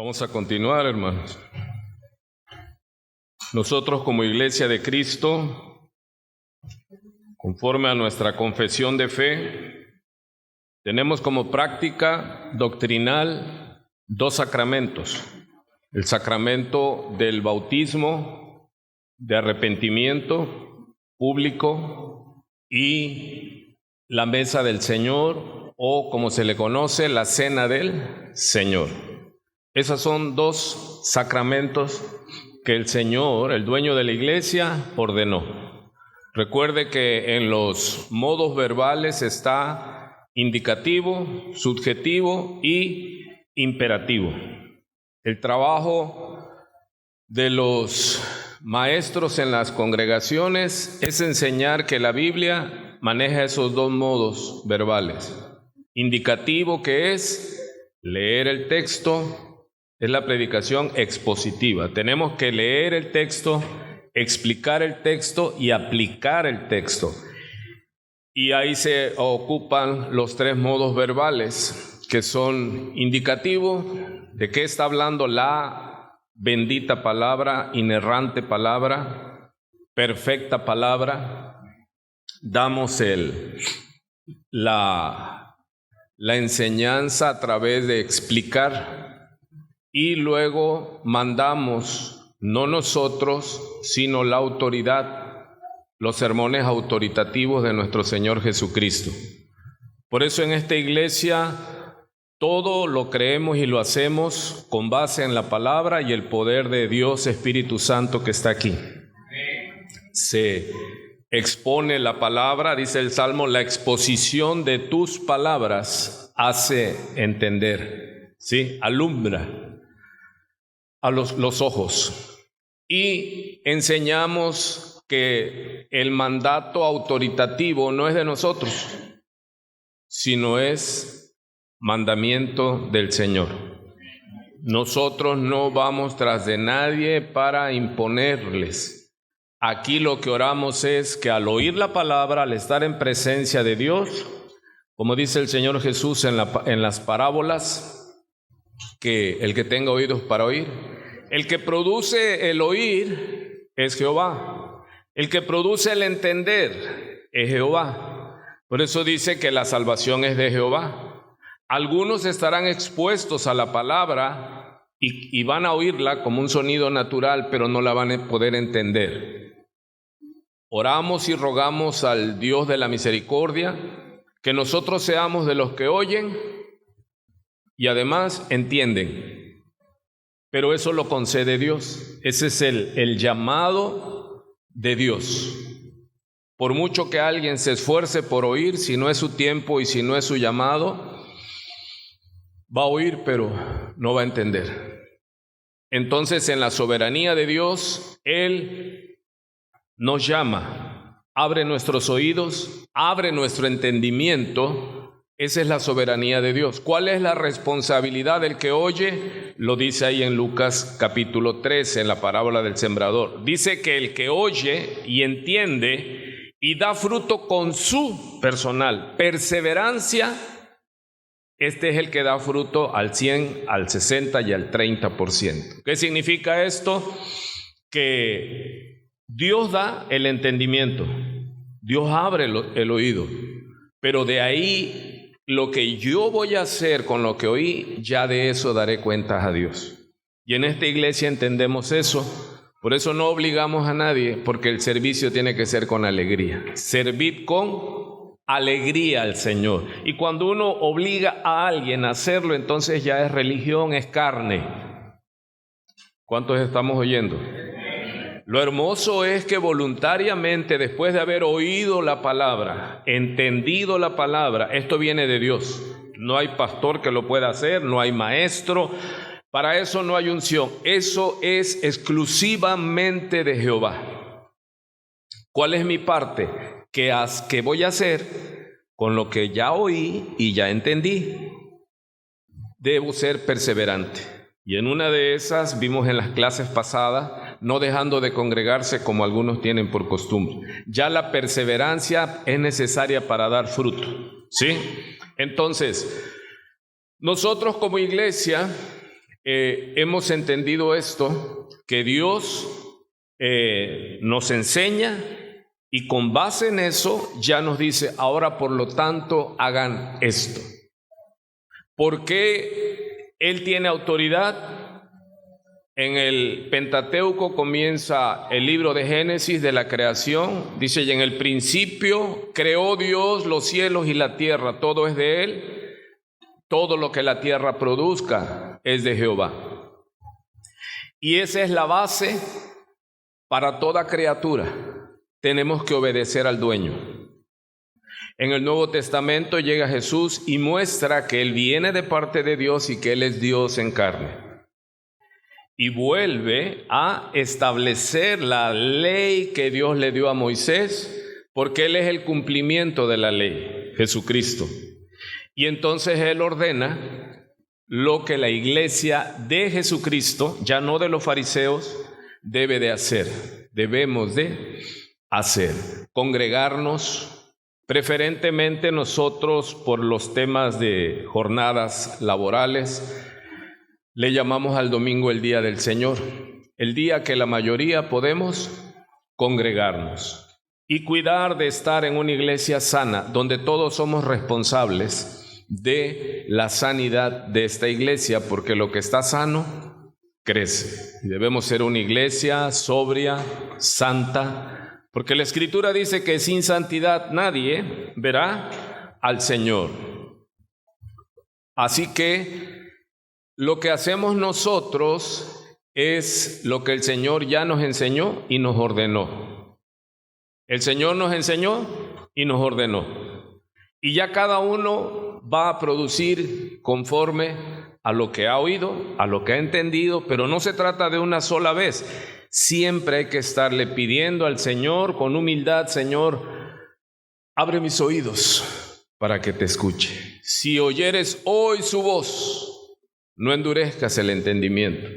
Vamos a continuar, hermanos. Nosotros como Iglesia de Cristo, conforme a nuestra confesión de fe, tenemos como práctica doctrinal dos sacramentos: el sacramento del bautismo de arrepentimiento público y la mesa del Señor, o como se le conoce, la cena del Señor. Esos son dos sacramentos que el Señor, el dueño de la iglesia, ordenó. Recuerde que en los modos verbales está indicativo, subjetivo y imperativo. El trabajo de los maestros en las congregaciones es enseñar que la Biblia maneja esos dos modos verbales. Indicativo, que es leer el texto, es la predicación expositiva. Tenemos que leer el texto, explicar el texto y aplicar el texto. Y ahí se ocupan los tres modos verbales, que son indicativo, de qué está hablando la bendita palabra, inerrante palabra, perfecta palabra. Damos la enseñanza a través de explicar. Y luego mandamos, no nosotros, sino la autoridad, los sermones autoritativos de nuestro Señor Jesucristo. Por eso en esta iglesia todo lo creemos y lo hacemos con base en la palabra y el poder de Dios Espíritu Santo que está aquí. Se expone la palabra, dice el Salmo, la exposición de tus palabras hace entender, ¿sí? Alumbra a los ojos. Y enseñamos que el mandato autoritativo no es de nosotros, sino es mandamiento del Señor. Nosotros no vamos tras de nadie para imponerles. Aquí lo que oramos es que al oír la palabra, al estar en presencia de Dios, como dice el Señor Jesús en las parábolas, que el que tenga oídos para oír, el que produce el oír es Jehová, el que produce el entender es Jehová. Por eso dice que la salvación es de Jehová. Algunos estarán expuestos a la palabra y van a oírla como un sonido natural, pero no la van a poder entender. Oramos y rogamos al Dios de la misericordia que nosotros seamos de los que oyen y además entienden. Pero eso lo concede Dios. Ese es el llamado de Dios. Por mucho que alguien se esfuerce por oír, si no es su tiempo y si no es su llamado, va a oír pero no va a entender. Entonces, en la soberanía de Dios, Él nos llama, abre nuestros oídos, abre nuestro entendimiento. Esa es la soberanía de Dios. ¿Cuál es la responsabilidad del que oye? Lo dice ahí en Lucas capítulo 13, en la parábola del sembrador. Dice que el que oye y entiende y da fruto con su personal perseverancia, este es el que da fruto al 100, al 60 y al 30%. ¿Qué significa esto? Que Dios da el entendimiento, Dios abre el oído, pero de ahí lo que yo voy a hacer con lo que oí, ya de eso daré cuentas a Dios. Y en esta iglesia entendemos eso. Por eso no obligamos a nadie, porque el servicio tiene que ser con alegría. Servid con alegría al Señor. Y cuando uno obliga a alguien a hacerlo, entonces ya es religión, es carne. ¿Cuántos estamos oyendo? Lo hermoso es que voluntariamente, después de haber oído la palabra, entendido la palabra, esto viene de Dios. No hay pastor que lo pueda hacer, no hay maestro, para eso no hay unción. Eso es exclusivamente de Jehová. ¿Cuál es mi parte? ¿Qué voy a hacer con lo que ya oí y ya entendí? Debo ser perseverante. Y en una de esas vimos en las clases pasadas, no dejando de congregarse como algunos tienen por costumbre. Ya la perseverancia es necesaria para dar fruto, ¿sí? Entonces, nosotros como iglesia hemos entendido esto, que Dios nos enseña y con base en eso ya nos dice, ahora por lo tanto hagan esto. ¿Por qué Él tiene autoridad? En el Pentateuco comienza el libro de Génesis de la creación. Dice, y en el principio creó Dios los cielos y la tierra, todo es de Él, todo lo que la tierra produzca es de Jehová. Y esa es la base para toda criatura. Tenemos que obedecer al dueño. En el Nuevo Testamento llega Jesús y muestra que Él viene de parte de Dios y que Él es Dios en carne. Y vuelve a establecer la ley que Dios le dio a Moisés, porque Él es el cumplimiento de la ley, Jesucristo. Y entonces Él ordena lo que la iglesia de Jesucristo, ya no de los fariseos, debe de hacer. Debemos de hacer. Congregarnos, preferentemente nosotros por los temas de jornadas laborales, le llamamos al domingo el día del Señor, el día que la mayoría podemos congregarnos y cuidar de estar en una iglesia sana, donde todos somos responsables de la sanidad de esta iglesia, porque lo que está sano crece. Y debemos ser una iglesia sobria, santa, porque la Escritura dice que sin santidad nadie verá al Señor. Así que lo que hacemos nosotros es lo que el Señor ya nos enseñó y nos ordenó. El Señor nos enseñó y nos ordenó. Y ya cada uno va a producir conforme a lo que ha oído, a lo que ha entendido, pero no se trata de una sola vez. Siempre hay que estarle pidiendo al Señor con humildad, Señor, abre mis oídos para que te escuche. Si oyeres hoy su voz, no endurezcas el entendimiento,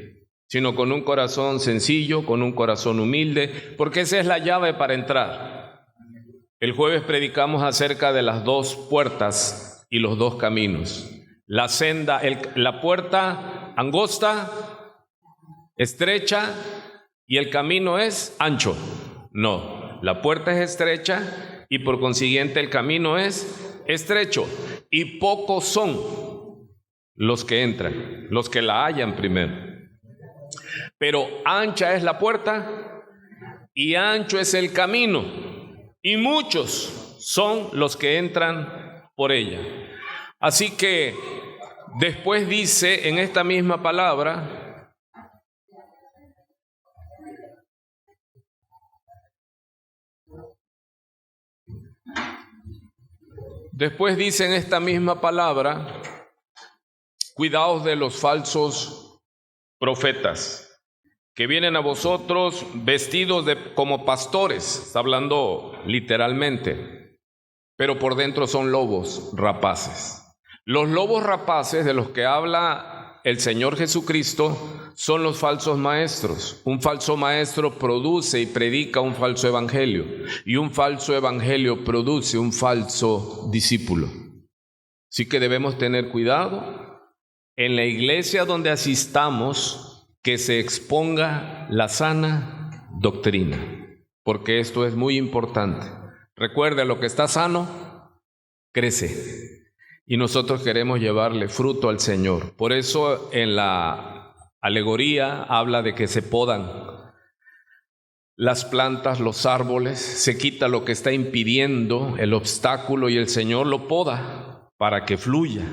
sino con un corazón sencillo, con un corazón humilde, porque esa es la llave para entrar. El jueves predicamos acerca de las dos puertas y los dos caminos. La senda, la puerta angosta, estrecha, y el camino es ancho. No, la puerta es estrecha y por consiguiente el camino es estrecho, y pocos son los que entran, los que la hallan primero. Pero ancha es la puerta y ancho es el camino, y muchos son los que entran por ella. Así que después dice en esta misma palabra, cuidaos de los falsos profetas, que vienen a vosotros vestidos como pastores, está hablando literalmente, pero por dentro son lobos rapaces. Los lobos rapaces de los que habla el Señor Jesucristo son los falsos maestros. Un falso maestro produce y predica un falso evangelio, y un falso evangelio produce un falso discípulo. Así que debemos tener cuidado en la iglesia donde asistamos, que se exponga la sana doctrina, porque esto es muy importante. Recuerde, lo que está sano crece, y nosotros queremos llevarle fruto al Señor. Por eso en la alegoría habla de que se podan las plantas, los árboles, se quita lo que está impidiendo, el obstáculo, y el Señor lo poda para que fluya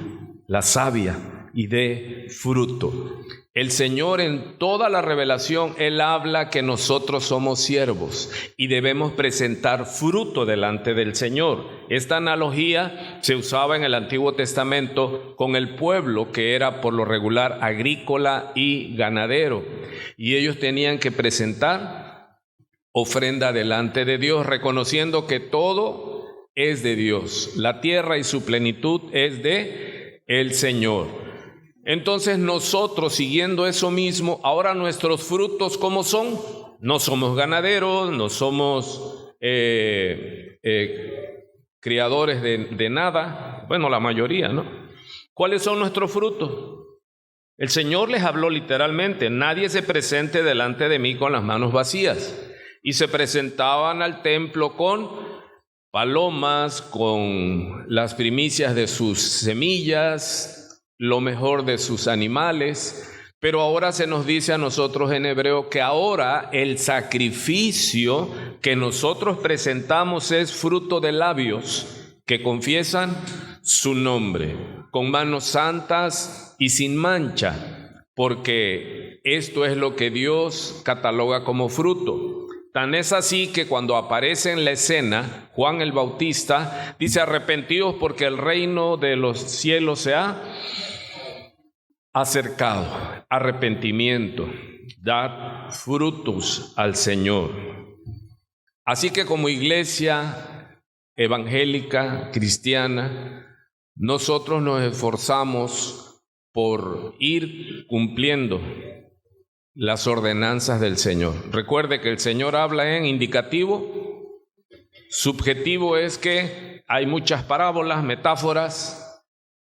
la savia y dé fruto. El Señor en toda la revelación, Él habla que nosotros somos siervos y debemos presentar fruto delante del Señor. Esta analogía se usaba en el Antiguo Testamento con el pueblo que era por lo regular agrícola y ganadero, y ellos tenían que presentar ofrenda delante de Dios, reconociendo que todo es de Dios. La tierra y su plenitud es de el Señor. Entonces nosotros, siguiendo eso mismo, ahora nuestros frutos, ¿cómo son? No somos ganaderos, no somos criadores de nada, bueno, la mayoría, ¿no? ¿Cuáles son nuestros frutos? El Señor les habló literalmente: nadie se presente delante de mí con las manos vacías. Y se presentaban al templo con palomas, con las primicias de sus semillas, lo mejor de sus animales. Pero ahora se nos dice a nosotros en hebreo que ahora el sacrificio que nosotros presentamos es fruto de labios que confiesan su nombre, con manos santas y sin mancha, porque esto es lo que Dios cataloga como fruto. Tan es así que cuando aparece en la escena Juan el Bautista, dice: arrepentidos porque el reino de los cielos se ha acercado. Arrepentimiento, dar frutos al Señor. Así que como iglesia evangélica, cristiana, nosotros nos esforzamos por ir cumpliendo las ordenanzas del Señor. Recuerde que el Señor habla en indicativo. Subjetivo es que hay muchas parábolas, metáforas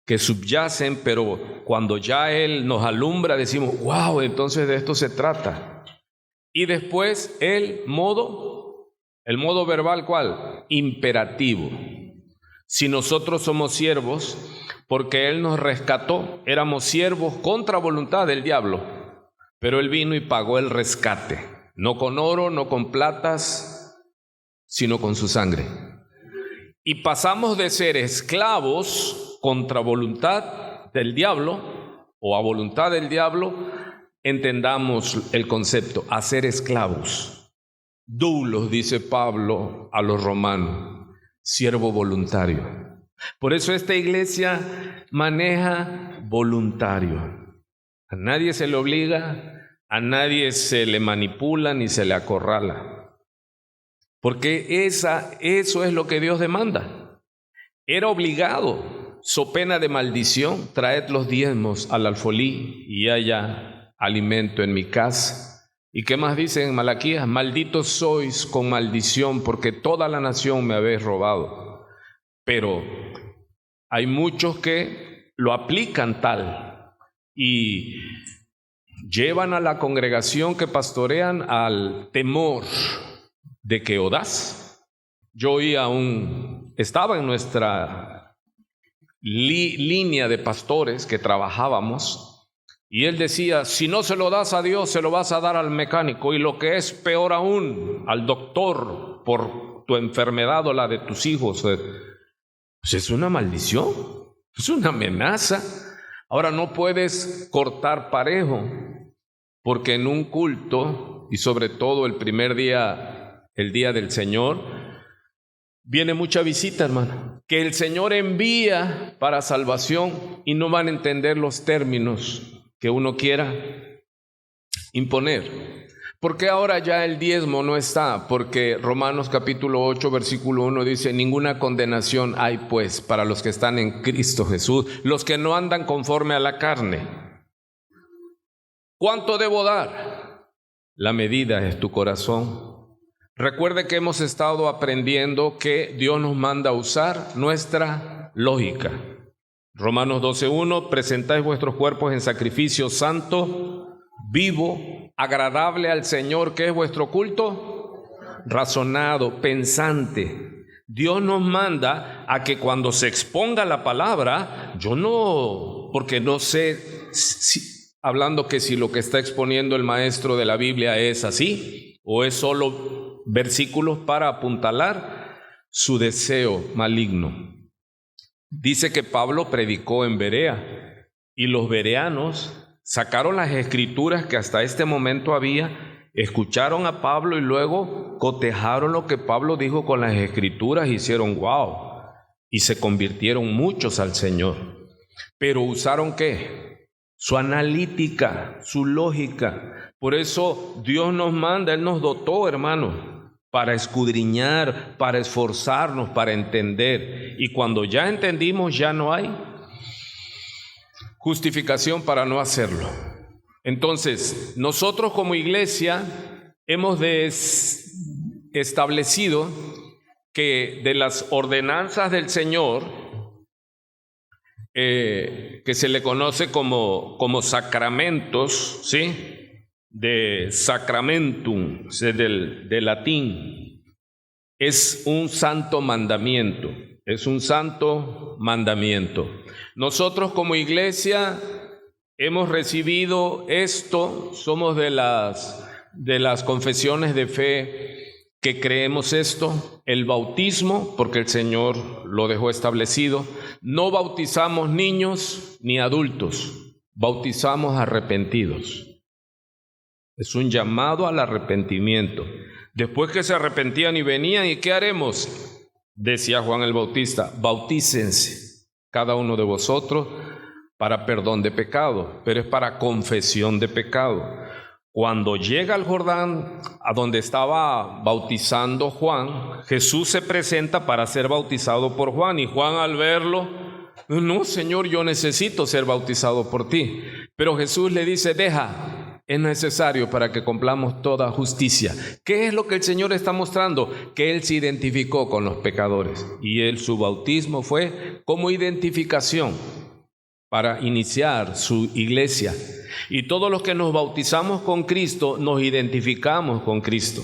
que subyacen, pero cuando ya Él nos alumbra decimos: wow, entonces de esto se trata. Y después el modo verbal, ¿cuál? Imperativo. Si nosotros somos siervos, porque Él nos rescató, éramos siervos contra voluntad del diablo, pero Él vino y pagó el rescate, no con oro, no con platas, sino con su sangre. Y pasamos de ser esclavos contra voluntad del diablo o a voluntad del diablo, entendamos el concepto, a ser esclavos. Doulos, dice Pablo a los romanos, siervo voluntario. Por eso esta iglesia maneja voluntario. A nadie se le obliga, a nadie se le manipula ni se le acorrala. Porque eso es lo que Dios demanda. Era obligado, so pena de maldición, traed los diezmos al alfolí y haya alimento en mi casa. ¿Y qué más dice en Malaquías? Malditos sois con maldición, porque toda la nación me habéis robado. Pero hay muchos que lo aplican tal y llevan a la congregación que pastorean al temor de que o das. Yo estaba en nuestra línea de pastores que trabajábamos, y él decía: si no se lo das a Dios, se lo vas a dar al mecánico, y lo que es peor aún, al doctor por tu enfermedad o la de tus hijos. Pues es una maldición, es una amenaza. Ahora no puedes cortar parejo, porque en un culto, y sobre todo el primer día, el día del Señor, viene mucha visita, hermano, que el Señor envía para salvación y no van a entender los términos que uno quiera imponer. ¿Por qué ahora ya el diezmo no está? Porque Romanos capítulo 8, versículo 1 dice: ninguna condenación hay pues para los que están en Cristo Jesús, los que no andan conforme a la carne. ¿Cuánto debo dar? La medida es tu corazón. Recuerde que hemos estado aprendiendo que Dios nos manda a usar nuestra lógica. Romanos 12:1, presentáis vuestros cuerpos en sacrificio santo, vivo, agradable al Señor, que es vuestro culto razonado, pensante. Dios nos manda a que cuando se exponga la palabra, yo no, porque no sé, hablando que si lo que está exponiendo el maestro de la Biblia es así, o es solo versículos para apuntalar su deseo maligno. Dice que Pablo predicó en Berea y los bereanos sacaron las escrituras que hasta este momento había, escucharon a Pablo y luego cotejaron lo que Pablo dijo con las escrituras, hicieron wow, y se convirtieron muchos al Señor. Pero usaron ¿qué? Su analítica, su lógica. Por eso Dios nos manda, Él nos dotó, hermano, para escudriñar, para esforzarnos, para entender. Y cuando ya entendimos, ya no hay justificación para no hacerlo. Entonces, nosotros como iglesia hemos establecido que de las ordenanzas del Señor que se le conoce como sacramentos, ¿sí? De sacramentum, del latín. Es un santo mandamiento, es un santo mandamiento. Nosotros como iglesia hemos recibido esto, somos de las confesiones de fe que creemos esto, el bautismo, porque el Señor lo dejó establecido. No bautizamos niños ni adultos, bautizamos arrepentidos. Es un llamado al arrepentimiento. Después que se arrepentían y venían, ¿y qué haremos? Decía Juan el Bautista, bautícense cada uno de vosotros para perdón de pecado, pero es para confesión de pecado. Cuando llega al Jordán, a donde estaba bautizando Juan, Jesús se presenta para ser bautizado por Juan, y Juan al verlo, no, Señor, yo necesito ser bautizado por ti. Pero Jesús le dice, deja, es necesario para que cumplamos toda justicia. ¿Qué es lo que el Señor está mostrando? Que Él se identificó con los pecadores, y su bautismo fue como identificación para iniciar su iglesia. Y todos los que nos bautizamos con Cristo, nos identificamos con Cristo.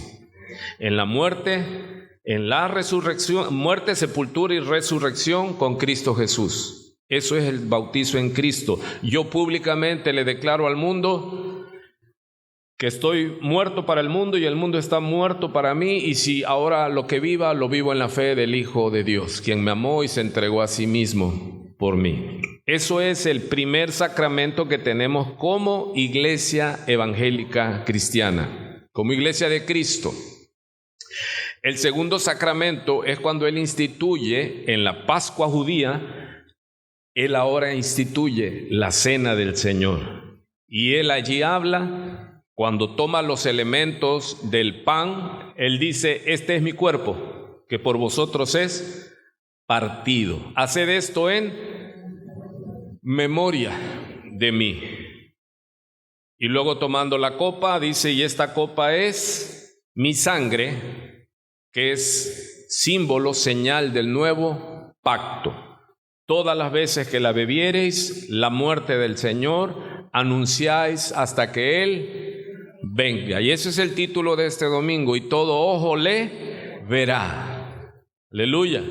En la muerte, en la resurrección, muerte, sepultura y resurrección con Cristo Jesús. Eso es el bautizo en Cristo. Yo públicamente le declaro al mundo que estoy muerto para el mundo y el mundo está muerto para mí, y si ahora lo que viva, lo vivo en la fe del Hijo de Dios, quien me amó y se entregó a sí mismo por mí. Eso es el primer sacramento que tenemos como iglesia evangélica cristiana, como iglesia de Cristo. El segundo sacramento es cuando Él instituye en la Pascua judía, Él ahora instituye la cena del Señor. Y Él allí habla, cuando toma los elementos del pan, Él dice, este es mi cuerpo, que por vosotros es partido. Haced esto en memoria de mí. Y luego tomando la copa, dice, y esta copa es mi sangre, que es símbolo, señal del nuevo pacto. Todas las veces que la bebiereis, la muerte del Señor, anunciáis hasta que Él venga. Y ese es el título de este domingo, y todo ojo le verá. Aleluya.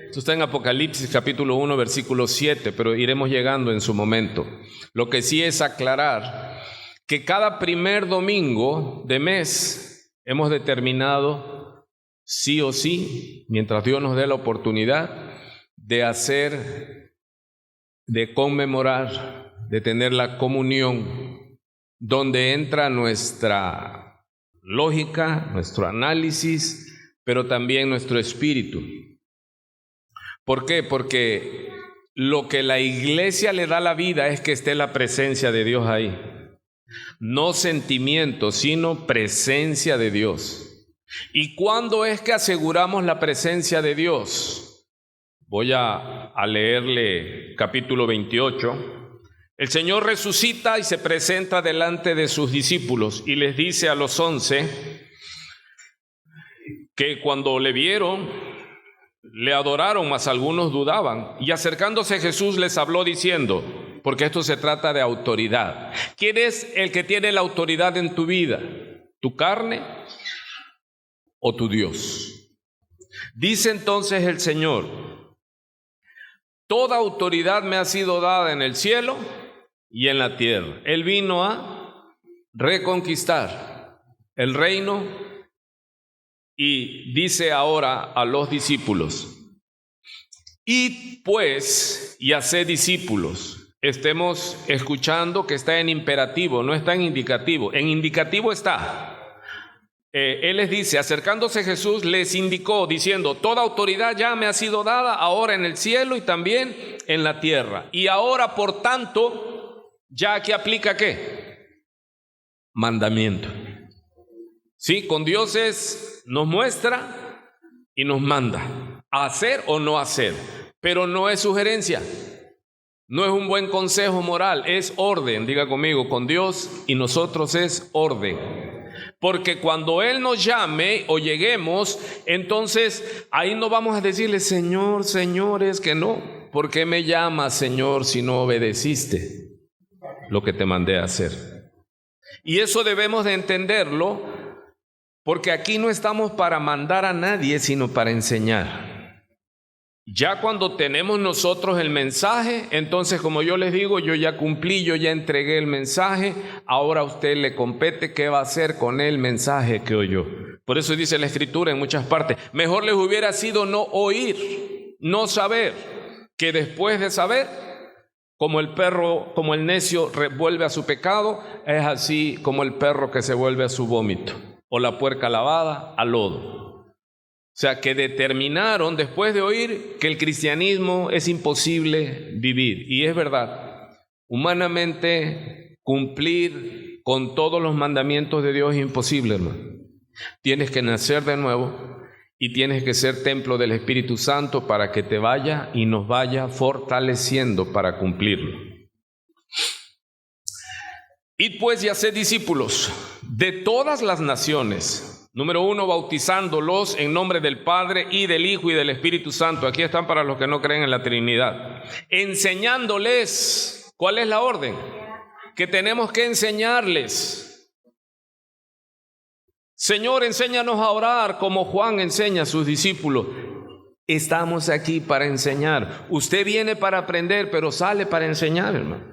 Esto está en Apocalipsis capítulo 1, versículo 7, pero iremos llegando en su momento. Lo que sí es aclarar que cada primer domingo de mes hemos determinado sí o sí, mientras Dios nos dé la oportunidad, de conmemorar, de tener la comunión, donde entra nuestra lógica, nuestro análisis, pero también nuestro espíritu. ¿Por qué? Porque lo que la iglesia le da la vida es que esté la presencia de Dios ahí. No sentimiento, sino presencia de Dios. ¿Y cuándo es que aseguramos la presencia de Dios? Voy a leerle capítulo 28. El Señor resucita y se presenta delante de sus discípulos y les dice a los 11 que cuando le vieron, le adoraron, mas algunos dudaban. Y acercándose Jesús les habló diciendo, porque esto se trata de autoridad. ¿Quién es el que tiene la autoridad en tu vida? ¿Tu carne o tu Dios? Dice entonces el Señor, toda autoridad me ha sido dada en el cielo y en la tierra. Él vino a reconquistar el reino. Y dice ahora a los discípulos, id pues y haced discípulos. Estemos escuchando que está en imperativo, no está en indicativo. En indicativo está. Él les dice, acercándose Jesús les indicó diciendo, toda autoridad ya me ha sido dada ahora en el cielo y también en la tierra. Y ahora, por tanto, ¿ya aquí aplica qué? Mandamiento. Sí, con Dios nos muestra y nos manda a hacer o no hacer, pero no es sugerencia, no es un buen consejo moral, es orden. Diga conmigo, con Dios y nosotros es orden. Porque cuando Él nos llame o lleguemos, entonces ahí no vamos a decirle, Señor, Señor, es que no, ¿por qué me llamas, Señor, si no obedeciste lo que te mandé a hacer? Y eso debemos de entenderlo, porque aquí no estamos para mandar a nadie, sino para enseñar. Ya cuando tenemos nosotros el mensaje, entonces, como yo les digo, yo ya cumplí, yo ya entregué el mensaje, ahora a usted le compete qué va a hacer con el mensaje que oyó. Por eso dice la Escritura en muchas partes, mejor les hubiera sido no oír, no saber, que después de saber, como el perro, como el necio vuelve a su pecado, es así como el perro que se vuelve a su vómito, o la puerca lavada al lodo. O sea, que determinaron después de oír que el cristianismo es imposible vivir. Y es verdad, humanamente cumplir con todos los mandamientos de Dios es imposible, hermano. Tienes que nacer de nuevo y tienes que ser templo del Espíritu Santo para que te vaya y nos vaya fortaleciendo para cumplirlo. Id pues y haced discípulos de todas las naciones. Número 1, bautizándolos en nombre del Padre y del Hijo y del Espíritu Santo. Aquí están para los que no creen en la Trinidad. Enseñándoles, ¿cuál es la orden? Que tenemos que enseñarles. Señor, enséñanos a orar como Juan enseña a sus discípulos. Estamos aquí para enseñar. Usted viene para aprender, pero sale para enseñar, hermano.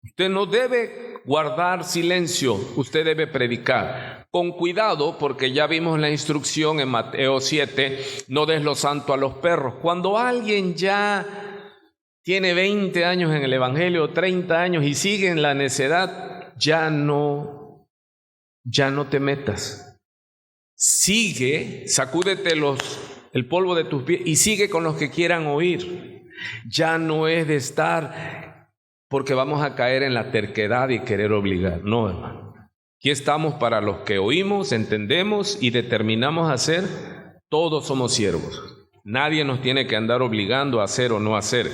Usted no debe guardar silencio, usted debe predicar. Con cuidado, porque ya vimos la instrucción en Mateo 7, no des lo santo a los perros. Cuando alguien ya tiene 20 años en el Evangelio, 30 años y sigue en la necedad, ya no te metas. Sigue, sacúdete el polvo de tus pies y sigue con los que quieran oír. Ya no es de estar, porque vamos a caer en la terquedad y querer obligar. No, hermano. Aquí estamos para los que oímos, entendemos y determinamos hacer. Todos somos siervos. Nadie nos tiene que andar obligando a hacer o no hacer.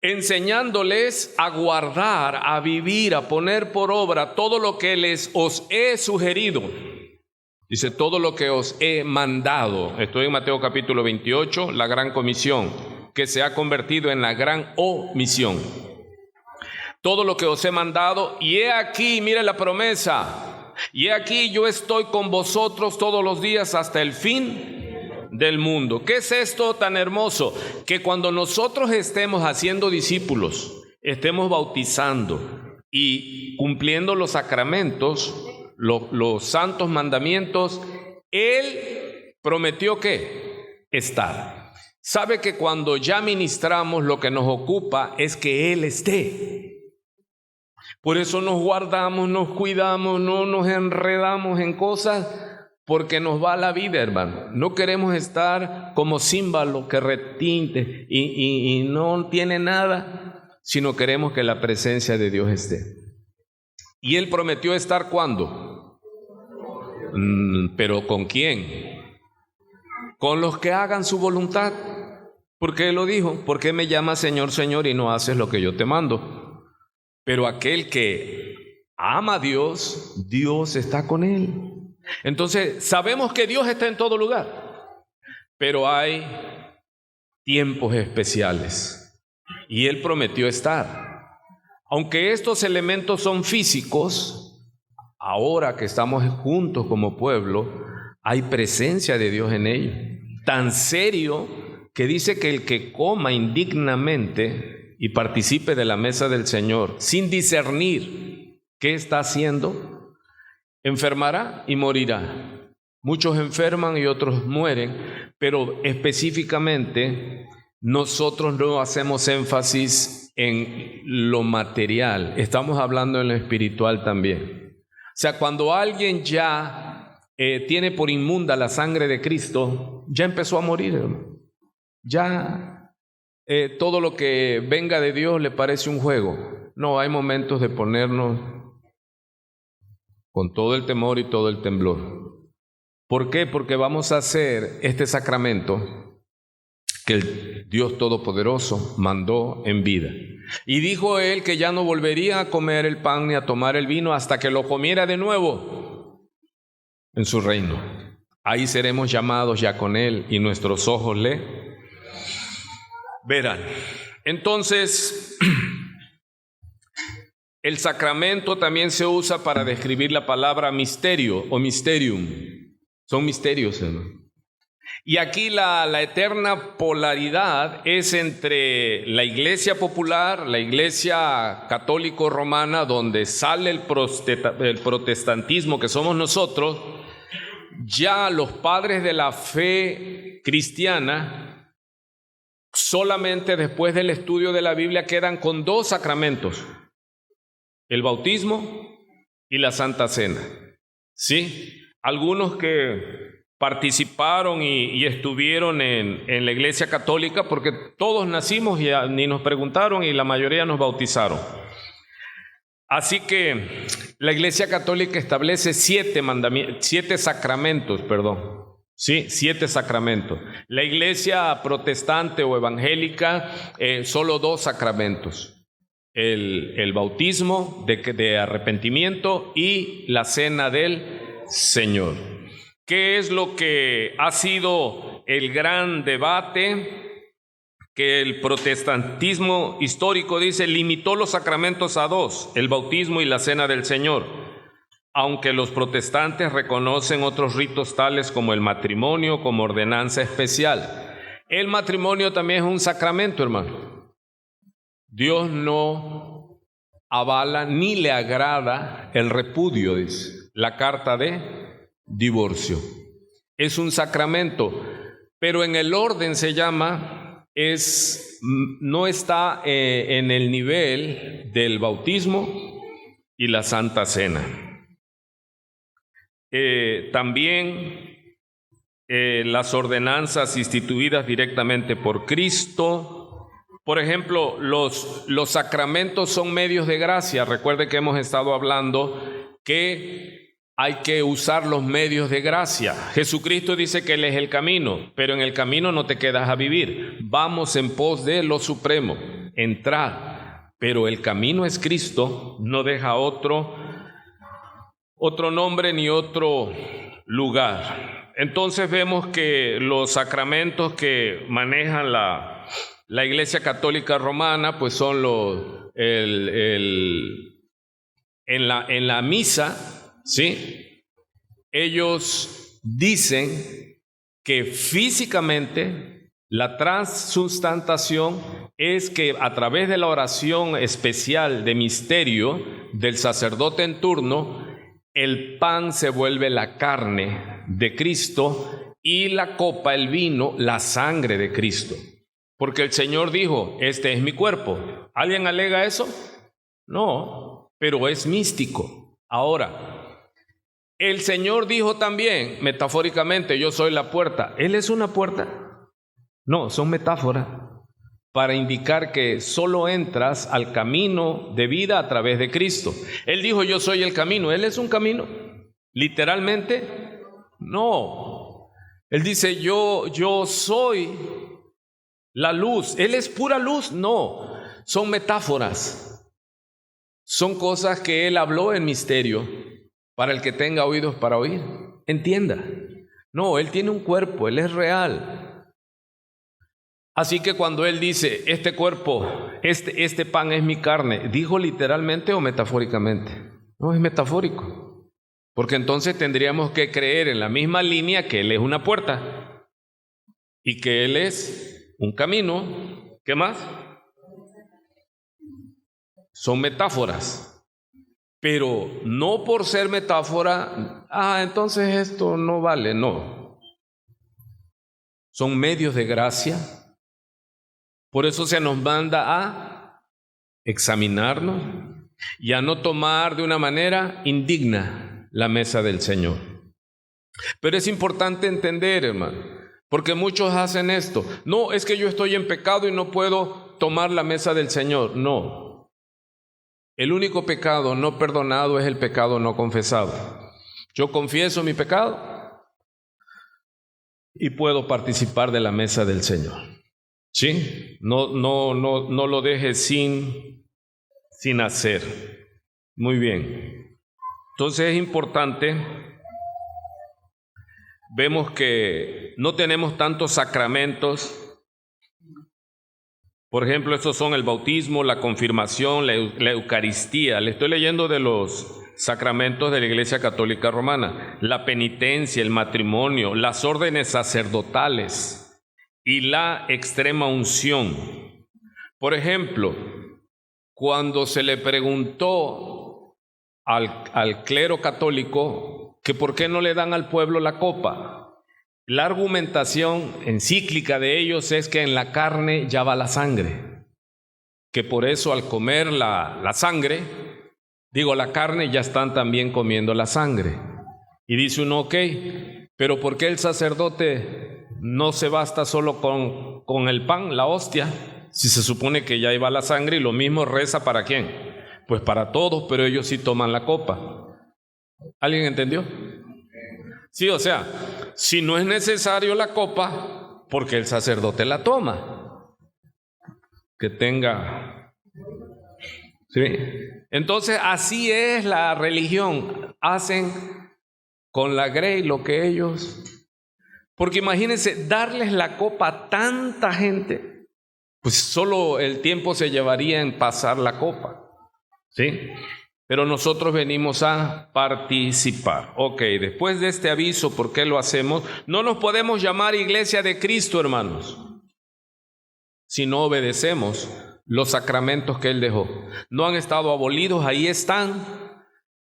Enseñándoles a guardar, a vivir, a poner por obra todo lo que os he sugerido. Dice, todo lo que os he mandado. Estoy en Mateo capítulo 28, la gran comisión, que se ha convertido en la gran omisión. Todo lo que os he mandado, y he aquí, mire la promesa, y he aquí yo estoy con vosotros todos los días hasta el fin del mundo. ¿Qué es esto tan hermoso? Que cuando nosotros estemos haciendo discípulos, estemos bautizando y cumpliendo los sacramentos, los santos mandamientos, Él prometió ¿qué? Estar. Sabe que cuando ya ministramos, lo que nos ocupa es que Él esté. Por eso nos guardamos, nos cuidamos, no nos enredamos en cosas, porque nos va la vida, hermano. No queremos estar como címbalo que retinte y no tiene nada, sino queremos que la presencia de Dios esté. Y Él prometió estar ¿cuándo? ¿Pero con quién? Con los que hagan su voluntad. Porque Él lo dijo, ¿por qué me llamas Señor, Señor y no haces lo que yo te mando? Pero aquel que ama a Dios, Dios está con él. Entonces, sabemos que Dios está en todo lugar, pero hay tiempos especiales y Él prometió estar. Aunque estos elementos son físicos, ahora que estamos juntos como pueblo, hay presencia de Dios en ellos. Tan serio que dice que el que coma indignamente y participe de la mesa del Señor sin discernir qué está haciendo, enfermará y morirá. Muchos enferman y otros mueren, pero específicamente nosotros no hacemos énfasis en lo material, estamos hablando en lo espiritual también. O sea, cuando alguien ya tiene por inmunda la sangre de Cristo, ya empezó a morir, hermano. Ya todo lo que venga de Dios le parece un juego. No, hay momentos de ponernos con todo el temor y todo el temblor. ¿Por qué? Porque vamos a hacer este sacramento que el Dios Todopoderoso mandó en vida. Y dijo Él que ya no volvería a comer el pan ni a tomar el vino hasta que lo comiera de nuevo en su reino. Ahí seremos llamados ya con Él y nuestros ojos le Verán, entonces, el sacramento también se usa para describir la palabra misterio o mysterium. Son misterios, hermano. Y aquí la eterna polaridad es entre la iglesia popular, la iglesia católico romana, donde sale el protestantismo que somos nosotros. Ya los padres de la fe cristiana, solamente después del estudio de la Biblia, quedan con 2 sacramentos: el bautismo y la Santa Cena. ¿Sí? Algunos que participaron y estuvieron en la iglesia católica, porque todos nacimos y ni nos preguntaron y la mayoría nos bautizaron. Así que la iglesia católica establece 7 sacramentos, ¿sí? 7 sacramentos. La iglesia protestante o evangélica, solo 2 sacramentos: el bautismo de arrepentimiento y la cena del Señor. ¿Qué es lo que ha sido el gran debate? Que el protestantismo histórico dice, limitó los sacramentos a 2, el bautismo y la cena del Señor, aunque los protestantes reconocen otros ritos tales como el matrimonio como ordenanza especial. El matrimonio también es un sacramento, hermano. Dios no avala ni le agrada el repudio, dice la carta de divorcio. Es un sacramento, pero en el orden se llama, no está en el nivel del bautismo y la Santa Cena. También las ordenanzas instituidas directamente por Cristo. Por ejemplo, los sacramentos son medios de gracia. Recuerde que hemos estado hablando que hay que usar los medios de gracia. Jesucristo dice que Él es el camino, pero en el camino no te quedas a vivir. Vamos en pos de lo supremo, entrad. Pero el camino es Cristo, no deja otro nombre ni otro lugar. Entonces vemos que los sacramentos que manejan la Iglesia Católica Romana, pues son en la misa, ¿sí? Ellos dicen que físicamente la transustantación es que a través de la oración especial de misterio del sacerdote en turno, el pan se vuelve la carne de Cristo y la copa, el vino, la sangre de Cristo. Porque el Señor dijo, este es mi cuerpo. ¿Alguien alega eso? No, pero es místico. Ahora, el Señor dijo también, metafóricamente, yo soy la puerta. ¿Él es una puerta? No, son metáforas para indicar que solo entras al camino de vida a través de Cristo. Él dijo, yo soy el camino. ¿Él es un camino? ¿Literalmente? No. Él dice, yo soy la luz. ¿Él es pura luz? No. Son metáforas. Son cosas que Él habló en misterio. Para el que tenga oídos para oír, entienda. No, Él tiene un cuerpo, Él es real. Así que cuando Él dice, este cuerpo, este pan es mi carne, ¿dijo literalmente o metafóricamente? No, es metafórico. Porque entonces tendríamos que creer en la misma línea que Él es una puerta y que Él es un camino. ¿Qué más? Son metáforas. Pero no por ser metáfora, entonces esto no vale, no. Son medios de gracia. Por eso se nos manda a examinarnos y a no tomar de una manera indigna la mesa del Señor. Pero es importante entender, hermano, porque muchos hacen esto. No, es que yo estoy en pecado y no puedo tomar la mesa del Señor. No. El único pecado no perdonado es el pecado no confesado. Yo confieso mi pecado y puedo participar de la mesa del Señor. ¿Sí? No lo dejes sin hacer. Muy bien. Entonces es importante. Vemos que no tenemos tantos sacramentos Por ejemplo, estos son el bautismo, la confirmación, la Eucaristía. Le estoy leyendo de los sacramentos de la Iglesia Católica Romana. La penitencia, el matrimonio, las órdenes sacerdotales y la extrema unción. Por ejemplo, cuando se le preguntó al clero católico que por qué no le dan al pueblo la copa, la argumentación encíclica de ellos es que en la carne ya va la sangre, que por eso al comer la carne, ya están también comiendo la sangre. Y dice uno, ok, pero ¿por qué el sacerdote no se basta solo con el pan, la hostia, si se supone que ya iba la sangre? Y lo mismo reza ¿para quién? Pues para todos, pero ellos sí toman la copa. ¿Alguien entendió? Sí, o sea, si no es necesario la copa, porque el sacerdote la toma. Que tenga... ¿Sí? Entonces, así es la religión. Hacen con la grey lo que ellos... Porque imagínense, darles la copa a tanta gente, pues solo el tiempo se llevaría en pasar la copa. ¿Sí? Pero nosotros venimos a participar. Ok, después de este aviso, ¿por qué lo hacemos? No nos podemos llamar Iglesia de Cristo, hermanos, si no obedecemos los sacramentos que Él dejó. No han estado abolidos, ahí están.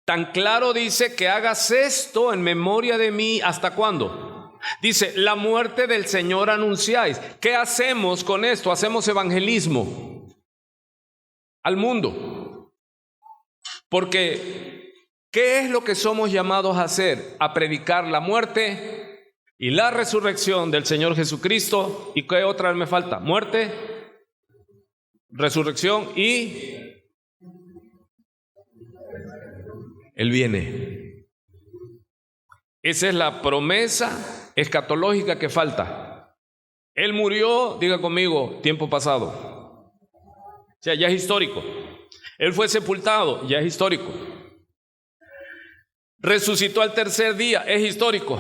Tan claro dice que hagas esto en memoria de mí. ¿Hasta cuándo? Dice, la muerte del Señor anunciáis. ¿Qué hacemos con esto? Hacemos evangelismo al mundo. Porque, ¿qué es lo que somos llamados a hacer? A predicar la muerte y la resurrección del Señor Jesucristo. ¿Y qué otra me falta? Muerte, resurrección y Él viene. Esa es la promesa escatológica que falta. Él murió, diga conmigo, tiempo pasado. O sea, ya es histórico. Él fue sepultado, ya es histórico. Resucitó al tercer día, es histórico.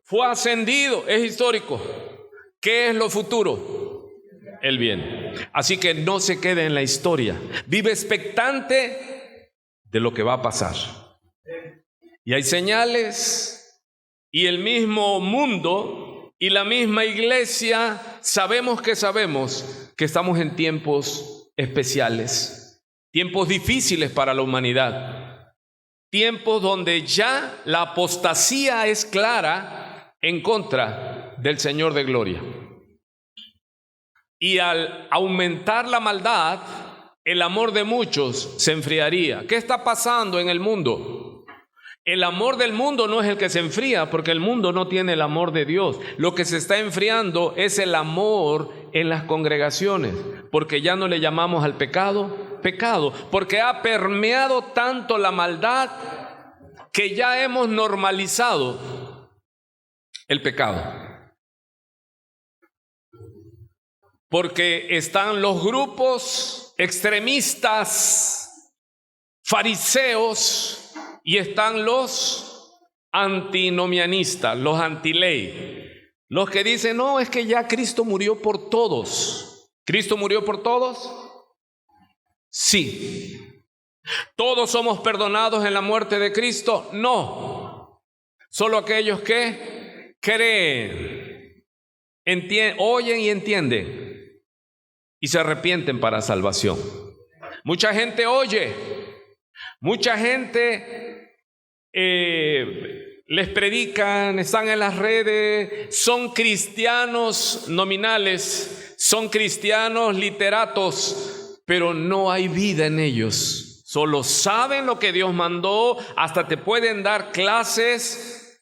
Fue ascendido, es histórico. ¿Qué es lo futuro? Él viene. Así que no se quede en la historia. Vive expectante de lo que va a pasar. Y hay señales, y el mismo mundo y la misma iglesia sabemos que estamos en tiempos especiales. Tiempos difíciles para la humanidad, tiempos donde ya la apostasía es clara en contra del Señor de gloria. Y al aumentar la maldad, el amor de muchos se enfriaría. ¿Qué está pasando en el mundo? El amor del mundo no es el que se enfría, porque el mundo no tiene el amor de Dios. Lo que se está enfriando es el amor en las congregaciones, porque ya no le llamamos al pecado, porque ha permeado tanto la maldad que ya hemos normalizado el pecado. Porque están los grupos extremistas, fariseos, y están los antinomianistas, los antiley, los que dicen, no, es que ya Cristo murió por todos. ¿Cristo murió por todos? Sí. ¿Todos somos perdonados en la muerte de Cristo? No. Solo aquellos que creen, oyen y entienden y se arrepienten para salvación. Mucha gente oye, mucha gente les predican, están en las redes, son cristianos nominales, son cristianos literatos, pero no hay vida en ellos. Solo saben lo que Dios mandó, hasta te pueden dar clases,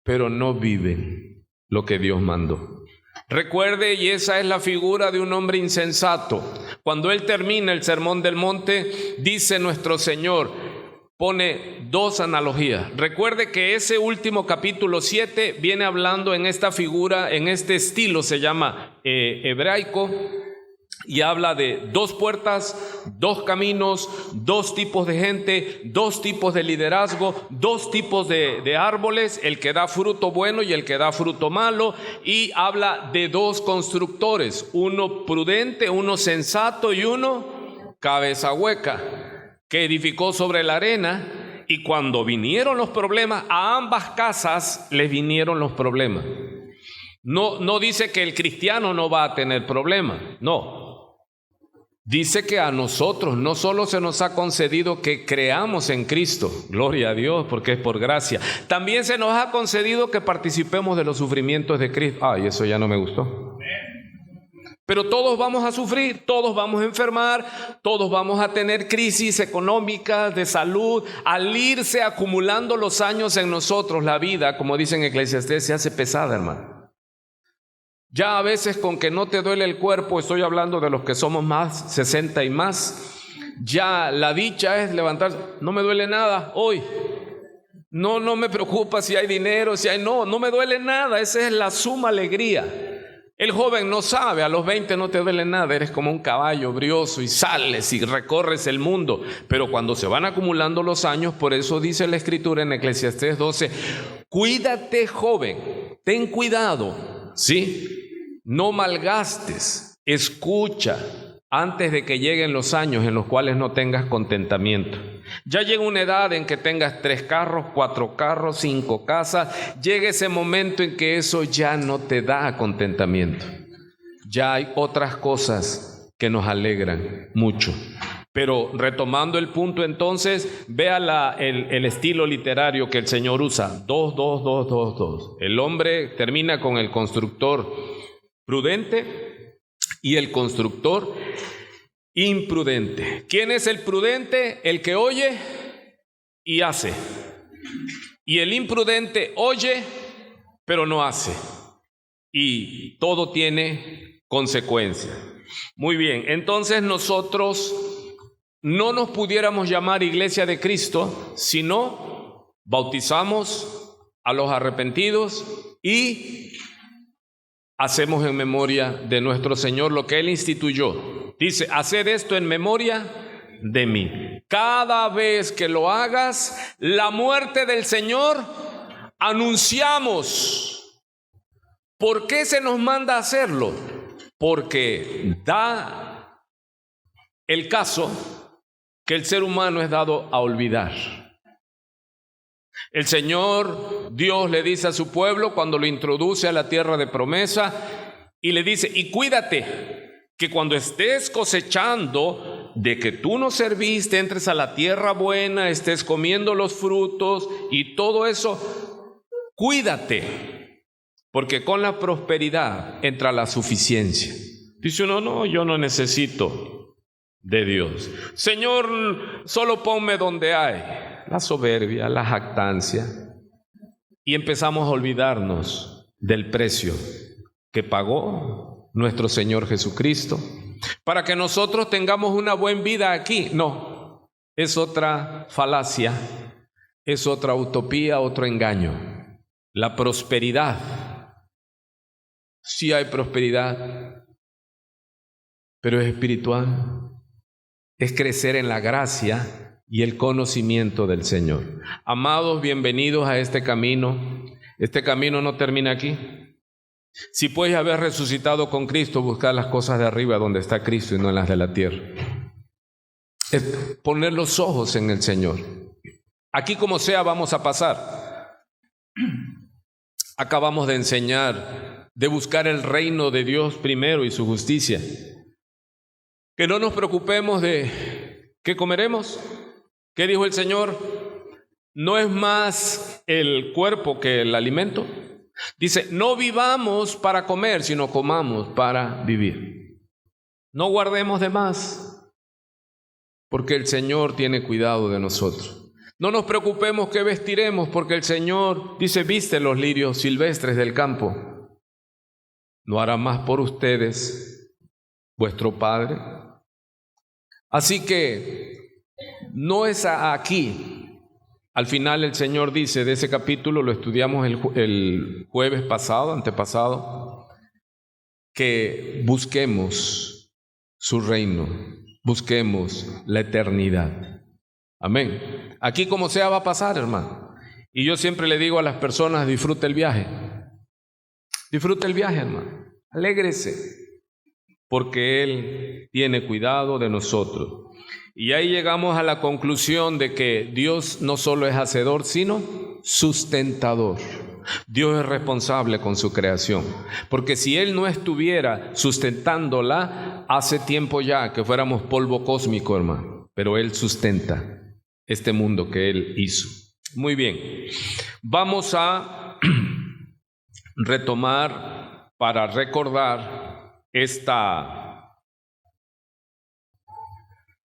pero no viven lo que Dios mandó. Recuerde, y esa es la figura de un hombre insensato. Cuando él termina el Sermón del Monte, dice nuestro Señor, pone dos analogías. Recuerde que ese último capítulo 7 viene hablando en esta figura, en este estilo, se llama hebraico, y habla de 2 puertas, 2 caminos, 2 tipos de gente, 2 tipos de liderazgo, 2 tipos de árboles, el que da fruto bueno y el que da fruto malo, y habla de 2 constructores, uno prudente, uno sensato y uno cabeza hueca, que edificó sobre la arena, y cuando vinieron los problemas, a ambas casas les vinieron los problemas. No dice que el cristiano no va a tener problemas, no. Dice que a nosotros no solo se nos ha concedido que creamos en Cristo, gloria a Dios, porque es por gracia. También se nos ha concedido que participemos de los sufrimientos de Cristo. Ay, eso ya no me gustó. Pero todos vamos a sufrir, todos vamos a enfermar, todos vamos a tener crisis económicas, de salud. Al irse acumulando los años en nosotros, la vida, como dice en Eclesiastés, se hace pesada, hermano. Ya a veces con que no te duele el cuerpo, estoy hablando de los que somos más 60 y más, ya la dicha es levantarse, no me duele nada hoy, no me preocupa si hay dinero, si hay, no me duele nada, esa es la suma alegría. El joven no sabe, a los 20 no te duele nada, eres como un caballo brioso y sales y recorres el mundo, pero cuando se van acumulando los años, por eso dice la Escritura en Eclesiastés 12, cuídate joven, ten cuidado, ¿sí? No malgastes, escucha antes de que lleguen los años en los cuales no tengas contentamiento. Ya llega una edad en que tengas 3 carros, 4 carros, 5 casas, llega ese momento en que eso ya no te da contentamiento. Ya hay otras cosas que nos alegran mucho. Pero retomando el punto entonces, vea el estilo literario que el Señor usa, 2, 2, 2, 2, 2. El hombre termina con el constructor prudente y el constructor imprudente. ¿Quién es el prudente? El que oye y hace. Y el imprudente oye, pero no hace. Y todo tiene consecuencias. Muy bien, entonces nosotros no nos pudiéramos llamar Iglesia de Cristo si no bautizamos a los arrepentidos y hacemos en memoria de nuestro Señor lo que Él instituyó. Dice, haced esto en memoria de mí. Cada vez que lo hagas, la muerte del Señor anunciamos. ¿Por qué se nos manda a hacerlo? Porque da el caso que el ser humano es dado a olvidar. El Señor Dios le dice a su pueblo cuando lo introduce a la tierra de promesa y le dice, y cuídate que cuando estés cosechando de que tú no serviste, entres a la tierra buena, estés comiendo los frutos y todo eso, cuídate, porque con la prosperidad entra la suficiencia. Dice uno, no, yo no necesito de Dios. Señor, solo ponme donde hay. La soberbia, la jactancia, y empezamos a olvidarnos del precio que pagó nuestro Señor Jesucristo para que nosotros tengamos una buena vida aquí. No, es otra falacia, es otra utopía, otro engaño. La prosperidad, sí hay prosperidad, pero es espiritual, es crecer en la gracia y el conocimiento del Señor. Amados, bienvenidos a este camino. Este camino no termina aquí. Si puedes haber resucitado con Cristo, buscar las cosas de arriba donde está Cristo y no en las de la tierra. Es poner los ojos en el Señor. Aquí como sea vamos a pasar. Acabamos de enseñar de buscar el reino de Dios primero y su justicia. Que no nos preocupemos de qué comeremos. ¿Qué dijo el Señor? ¿No es más el cuerpo que el alimento? Dice, no vivamos para comer, sino comamos para vivir. No guardemos de más, porque el Señor tiene cuidado de nosotros. No nos preocupemos qué vestiremos, porque el Señor dice, viste los lirios silvestres del campo. ¿No hará más por ustedes vuestro Padre? Así que no es aquí. Al final el Señor dice de ese capítulo, lo estudiamos el jueves pasado, antepasado, que busquemos su reino, busquemos la eternidad. Amén. Aquí como sea va a pasar, hermano. Y yo siempre le digo a las personas, disfrute el viaje. Disfrute el viaje, hermano. Alégrese, porque Él tiene cuidado de nosotros. Y ahí llegamos a la conclusión de que Dios no solo es hacedor, sino sustentador. Dios es responsable con su creación, porque si Él no estuviera sustentándola, hace tiempo ya que fuéramos polvo cósmico, hermano. Pero Él sustenta este mundo que Él hizo. Muy bien, vamos a retomar para recordar esta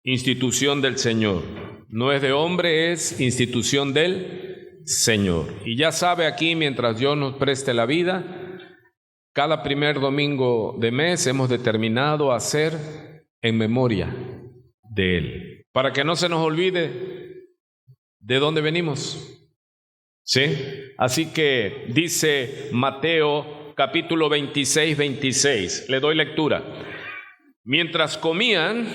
institución del Señor. No es de hombre, es institución del Señor. Y ya sabe, aquí, mientras Dios nos preste la vida, cada primer domingo de mes hemos determinado hacer en memoria de Él, para que no se nos olvide de dónde venimos. ¿Sí? Así que dice Mateo capítulo 26. Le doy lectura. Mientras comían,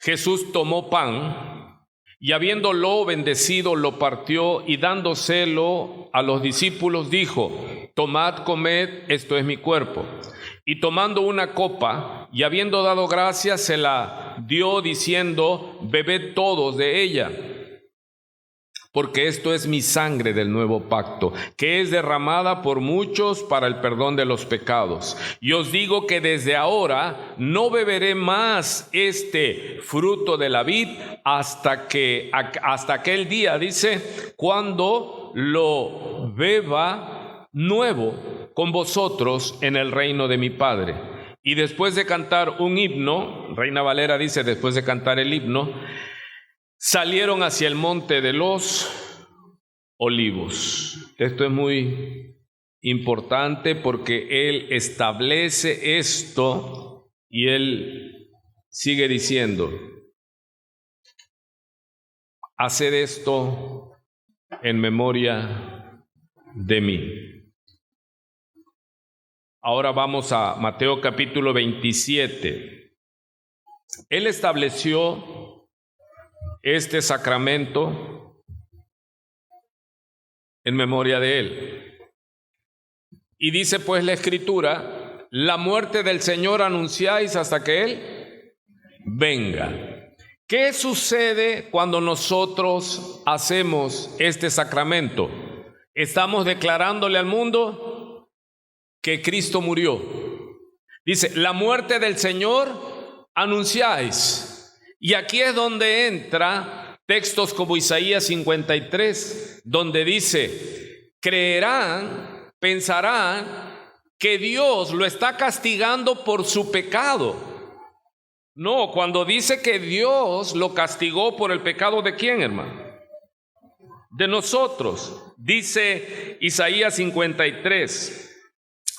Jesús tomó pan y habiéndolo bendecido, lo partió y dándoselo a los discípulos dijo: tomad, comed, esto es mi cuerpo. Y tomando una copa y habiendo dado gracias, se la dio diciendo: bebed todos de ella, porque esto es mi sangre del nuevo pacto, que es derramada por muchos para el perdón de los pecados. Y os digo que desde ahora no beberé más este fruto de la vid hasta aquel día, dice, cuando lo beba nuevo con vosotros en el reino de mi Padre. Y después de cantar un himno, Reina Valera dice, después de cantar el himno, salieron hacia el monte de los olivos. Esto es muy importante porque Él establece esto y Él sigue diciendo: haced esto en memoria de mí. Ahora vamos a Mateo capítulo 27. Él estableció este sacramento en memoria de Él. Y dice pues la Escritura: la muerte del Señor anunciáis hasta que Él venga. ¿Qué sucede cuando nosotros hacemos este sacramento? Estamos declarándole al mundo que Cristo murió. Dice: la muerte del Señor anunciáis. Y aquí es donde entra textos como Isaías 53, donde dice: creerán, pensarán que Dios lo está castigando por su pecado. No, cuando dice que Dios lo castigó por el pecado, ¿de quién, hermano? De nosotros. Dice Isaías 53: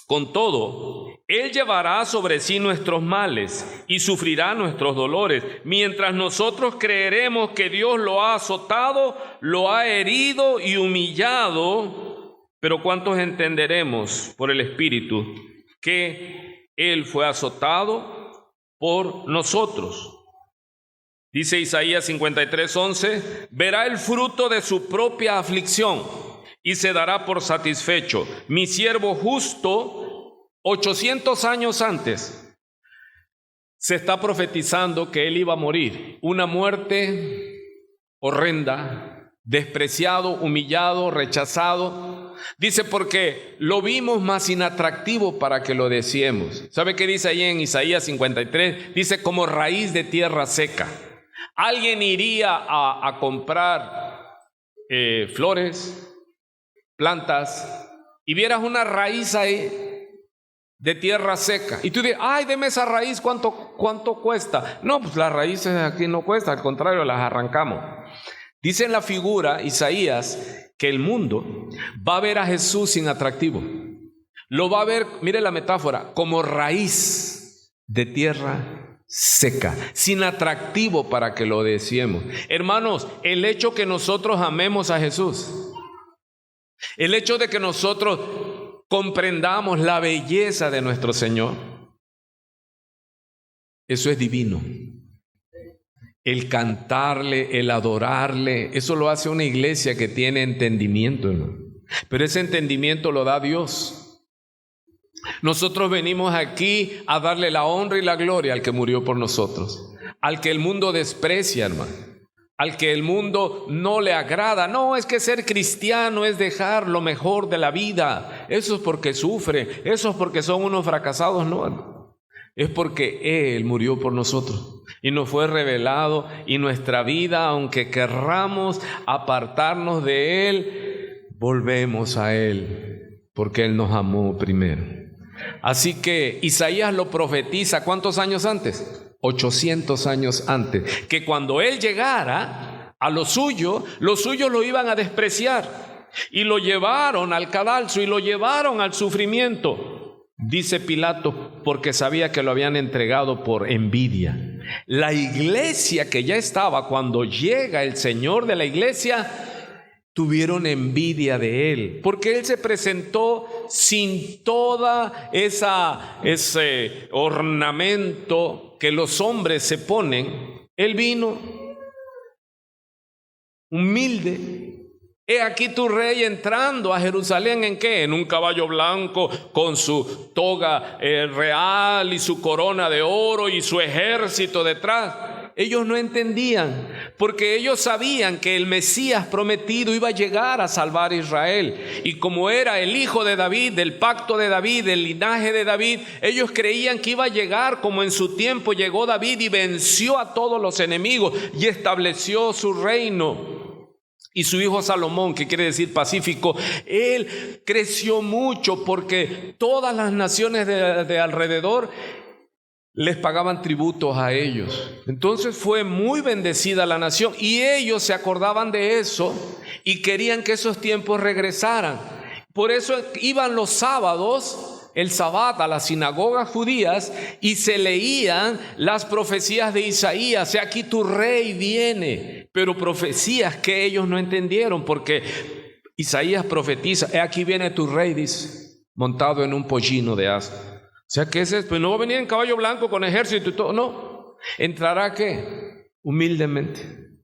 con todo, Él llevará sobre sí nuestros males y sufrirá nuestros dolores, mientras nosotros creeremos que Dios lo ha azotado, lo ha herido y humillado. Pero ¿cuántos entenderemos por el Espíritu que Él fue azotado por nosotros? Dice Isaías 53:11: verá el fruto de su propia aflicción y se dará por satisfecho. Mi siervo justo, 800 años antes, se está profetizando que él iba a morir. Una muerte horrenda, despreciado, humillado, rechazado. Dice: porque lo vimos más inatractivo para que lo deseemos. ¿Sabe qué dice ahí en Isaías 53? Dice: como raíz de tierra seca. Alguien iría a comprar flores, plantas, y vieras una raíz ahí de tierra seca, y tú dices: ay, deme esa raíz, ¿cuánto cuesta? No, pues las raíces aquí no cuesta, al contrario, las arrancamos. Dice en la figura Isaías que el mundo va a ver a Jesús sin atractivo. Lo va a ver, mire la metáfora, como raíz de tierra seca, sin atractivo para que lo deseemos. Hermanos, el hecho que nosotros amemos a Jesús, el hecho de que nosotros comprendamos la belleza de nuestro Señor, Eso es divino. El cantarle, el adorarle, eso lo hace una iglesia que tiene entendimiento, hermano. Pero ese entendimiento lo da Dios. Nosotros venimos aquí a darle la honra y la gloria al que murió por nosotros, al que el mundo desprecia, hermano, al que el mundo no le agrada. No, es que ser cristiano es dejar lo mejor de la vida. Eso es porque sufre, eso es porque son unos fracasados. No, hermano. Es porque Él murió por nosotros y nos fue revelado, y nuestra vida, aunque querramos apartarnos de Él, volvemos a Él porque Él nos amó primero. Así que Isaías lo profetiza, ¿cuántos años antes? 800 años antes, que cuando Él llegara a los suyos lo iban a despreciar, y lo llevaron al cadalso y lo llevaron al sufrimiento. Dice Pilato, porque sabía que lo habían entregado por envidia. La iglesia que ya estaba, cuando llega el Señor de la iglesia, tuvieron envidia de Él, porque Él se presentó sin toda ese ornamento que los hombres se ponen. Él vino humilde. He aquí tu rey entrando a Jerusalén, ¿en qué? En un caballo blanco, con su toga real y su corona de oro y su ejército detrás. Ellos no entendían, porque ellos sabían que el Mesías prometido iba a llegar a salvar a Israel. Y como era el hijo de David, del pacto de David, del linaje de David, ellos creían que iba a llegar como en su tiempo llegó David y venció a todos los enemigos y estableció su reino. Y su hijo Salomón, que quiere decir pacífico, él creció mucho porque todas las naciones de alrededor les pagaban tributos a ellos. Entonces fue muy bendecida la nación, y ellos se acordaban de eso y querían que esos tiempos regresaran. Por eso iban los sábados, el sabbat, a las sinagogas judías, y se leían las profecías de Isaías. He aquí tu rey viene. Pero profecías que ellos no entendieron, porque Isaías profetiza: he aquí viene tu rey, dice, montado en un pollino de asno. O sea, ¿qué es eso? Pues no va a venir en caballo blanco con ejército y todo, no. ¿Entrará qué? Humildemente.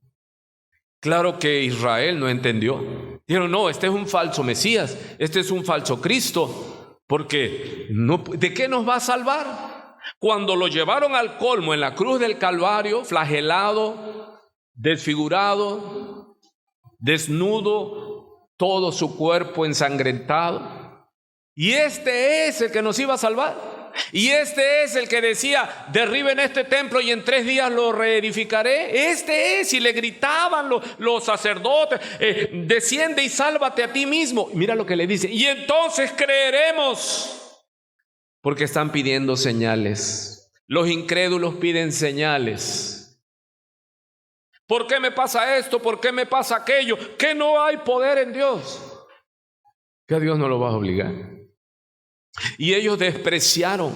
Claro que Israel no entendió. Dijeron: no, este es un falso Mesías, este es un falso Cristo, porque no, ¿de qué nos va a salvar? Cuando lo llevaron al colmo en la cruz del Calvario, flagelado, desfigurado, desnudo, todo su cuerpo ensangrentado. Y este es el que nos iba a salvar. Y este es el que decía: derriben este templo y en 3 días lo reedificaré. Este es, y le gritaban los sacerdotes: desciende y sálvate a ti mismo. Y mira lo que le dice: y entonces creeremos. Porque están pidiendo señales. Los incrédulos piden señales. ¿Por qué me pasa esto? ¿Por qué me pasa aquello? Que no hay poder en Dios. Que a Dios no lo vas a obligar. Y ellos despreciaron,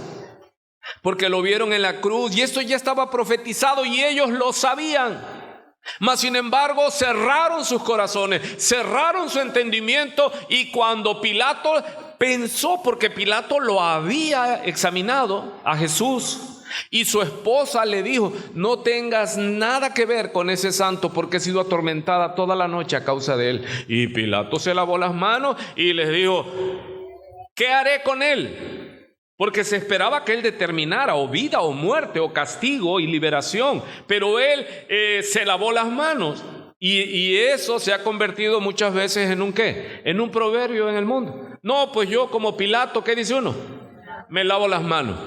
porque lo vieron en la cruz, y esto ya estaba profetizado y ellos lo sabían. Mas sin embargo cerraron sus corazones, cerraron su entendimiento. Y cuando Pilato pensó, porque Pilato lo había examinado a Jesús, y su esposa le dijo: no tengas nada que ver con ese santo, porque he sido atormentada toda la noche a causa de él. Y Pilato se lavó las manos y les dijo: ¿qué haré con él? Porque se esperaba que él determinara o vida o muerte o castigo y liberación. Pero él se lavó las manos. Y eso se ha convertido muchas veces en un ¿qué? En un proverbio en el mundo. No, pues yo como Pilato, ¿qué dice uno? Me lavo las manos.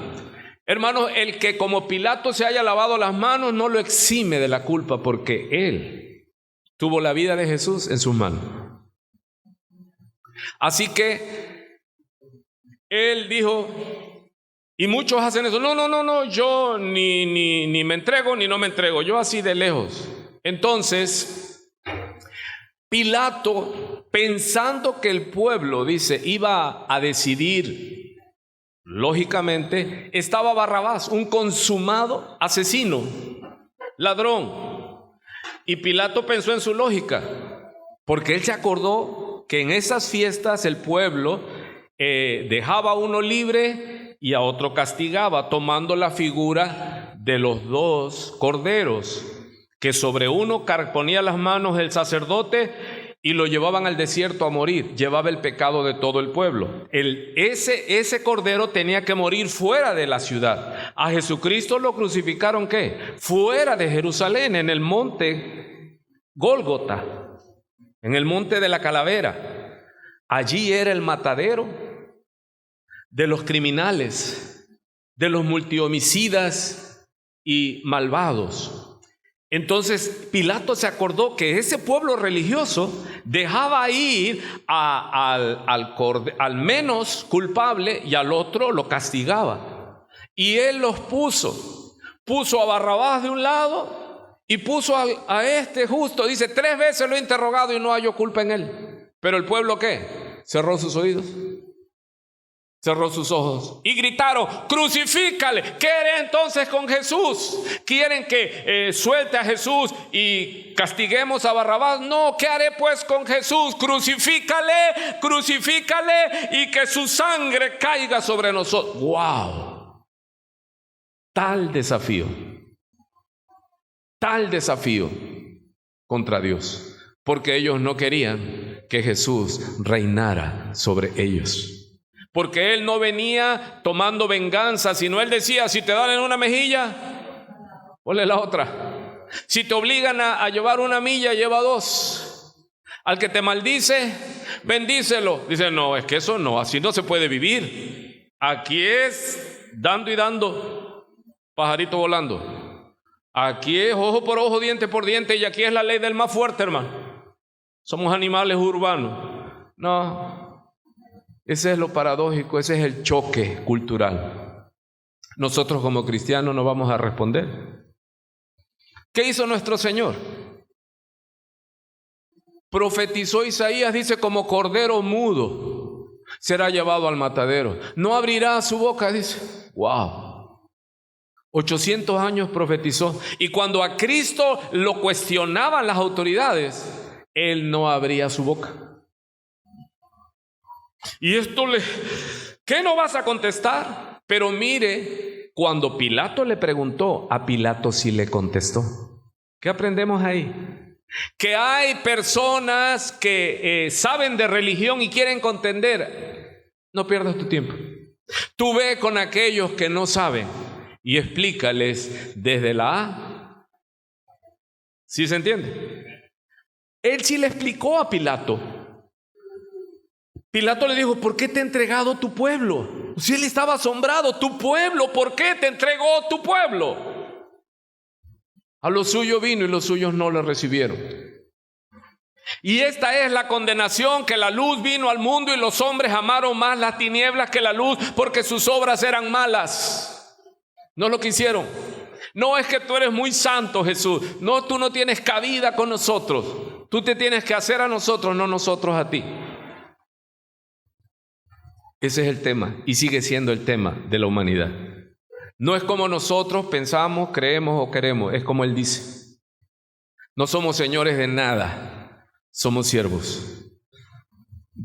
Hermanos, el que como Pilato se haya lavado las manos no lo exime de la culpa, porque él tuvo la vida de Jesús en sus manos. Así que él dijo, y muchos hacen eso: no, yo ni me entrego ni no me entrego, yo así de lejos. Entonces Pilato, pensando que el pueblo, dice, iba a decidir, lógicamente estaba Barrabás, un consumado asesino, ladrón. Y Pilato pensó en su lógica, porque él se acordó que en esas fiestas el pueblo dejaba a uno libre y a otro castigaba, tomando la figura de los 2 corderos, que sobre uno ponía las manos el sacerdote y lo llevaban al desierto a morir. Llevaba el pecado de todo el pueblo. Ese cordero tenía que morir fuera de la ciudad. A Jesucristo lo crucificaron, ¿qué? Fuera de Jerusalén, en el monte Gólgota, en el monte de la calavera. Allí era el matadero de los criminales, de los multihomicidas y malvados. Entonces Pilato se acordó que ese pueblo religioso dejaba ir al menos culpable y al otro lo castigaba. Y él los puso a Barrabás de un lado y puso a este justo. Dice, 3 veces lo he interrogado y no hallo culpa en él. Pero el pueblo, ¿qué? Cerró sus oídos, cerró sus ojos y gritaron, crucifícale. ¿Qué haré entonces con Jesús? ¿Quieren que suelte a Jesús y castiguemos a Barrabás? No, ¿qué haré pues con Jesús? Crucifícale y que su sangre caiga sobre nosotros. ¡Wow! Tal desafío contra Dios, porque ellos no querían que Jesús reinara sobre ellos. Porque Él no venía tomando venganza, sino Él decía, si te dan en una mejilla, ponle la otra. Si te obligan a llevar 1 milla, lleva 2. Al que te maldice, bendícelo. Dice, no, es que eso no, así no se puede vivir. Aquí es dando y dando, pajarito volando. Aquí es ojo por ojo, diente por diente, y aquí es la ley del más fuerte, hermano. Somos animales urbanos. No. Ese es lo paradójico, ese es el choque cultural. Nosotros como cristianos no vamos a responder. ¿Qué hizo nuestro Señor? Profetizó Isaías, dice, como cordero mudo será llevado al matadero. No abrirá su boca, dice. ¡Wow! 800 años profetizó. Y cuando a Cristo lo cuestionaban las autoridades, Él no abría su boca. Y ¿qué no vas a contestar? Pero mire, cuando Pilato le preguntó, a Pilato sí le contestó. ¿Qué aprendemos ahí? Que hay personas que saben de religión y quieren contender. No pierdas tu tiempo. Tú ve con aquellos que no saben y explícales desde la A. ¿Sí se entiende? Él sí le explicó a Pilato. Pilato le dijo, ¿por qué te he entregado tu pueblo? Si él estaba asombrado, tu pueblo, ¿por qué te entregó tu pueblo? A lo suyo vino y los suyos no le recibieron. Y esta es la condenación, que la luz vino al mundo y los hombres amaron más las tinieblas que la luz, porque sus obras eran malas. No lo quisieron. No es que tú eres muy santo, Jesús. No, tú no tienes cabida con nosotros. Tú te tienes que hacer a nosotros, no nosotros a ti. Ese es el tema y sigue siendo el tema de la humanidad. No es como nosotros pensamos, creemos o queremos, es como Él dice. No somos señores de nada, somos siervos.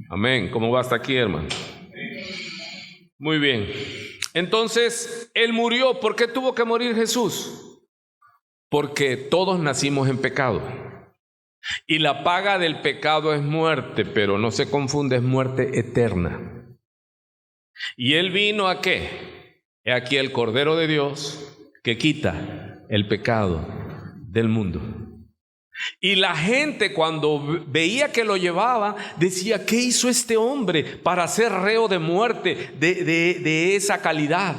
Amén. ¿Cómo va hasta aquí, hermano? Muy bien. Entonces, Él murió. ¿Por qué tuvo que morir Jesús? Porque todos nacimos en pecado. Y la paga del pecado es muerte, pero no se confunde, es muerte eterna. ¿Y Él vino a qué? He aquí el Cordero de Dios que quita el pecado del mundo. Y la gente, cuando veía que lo llevaba, decía, ¿qué hizo este hombre para ser reo de muerte de esa calidad?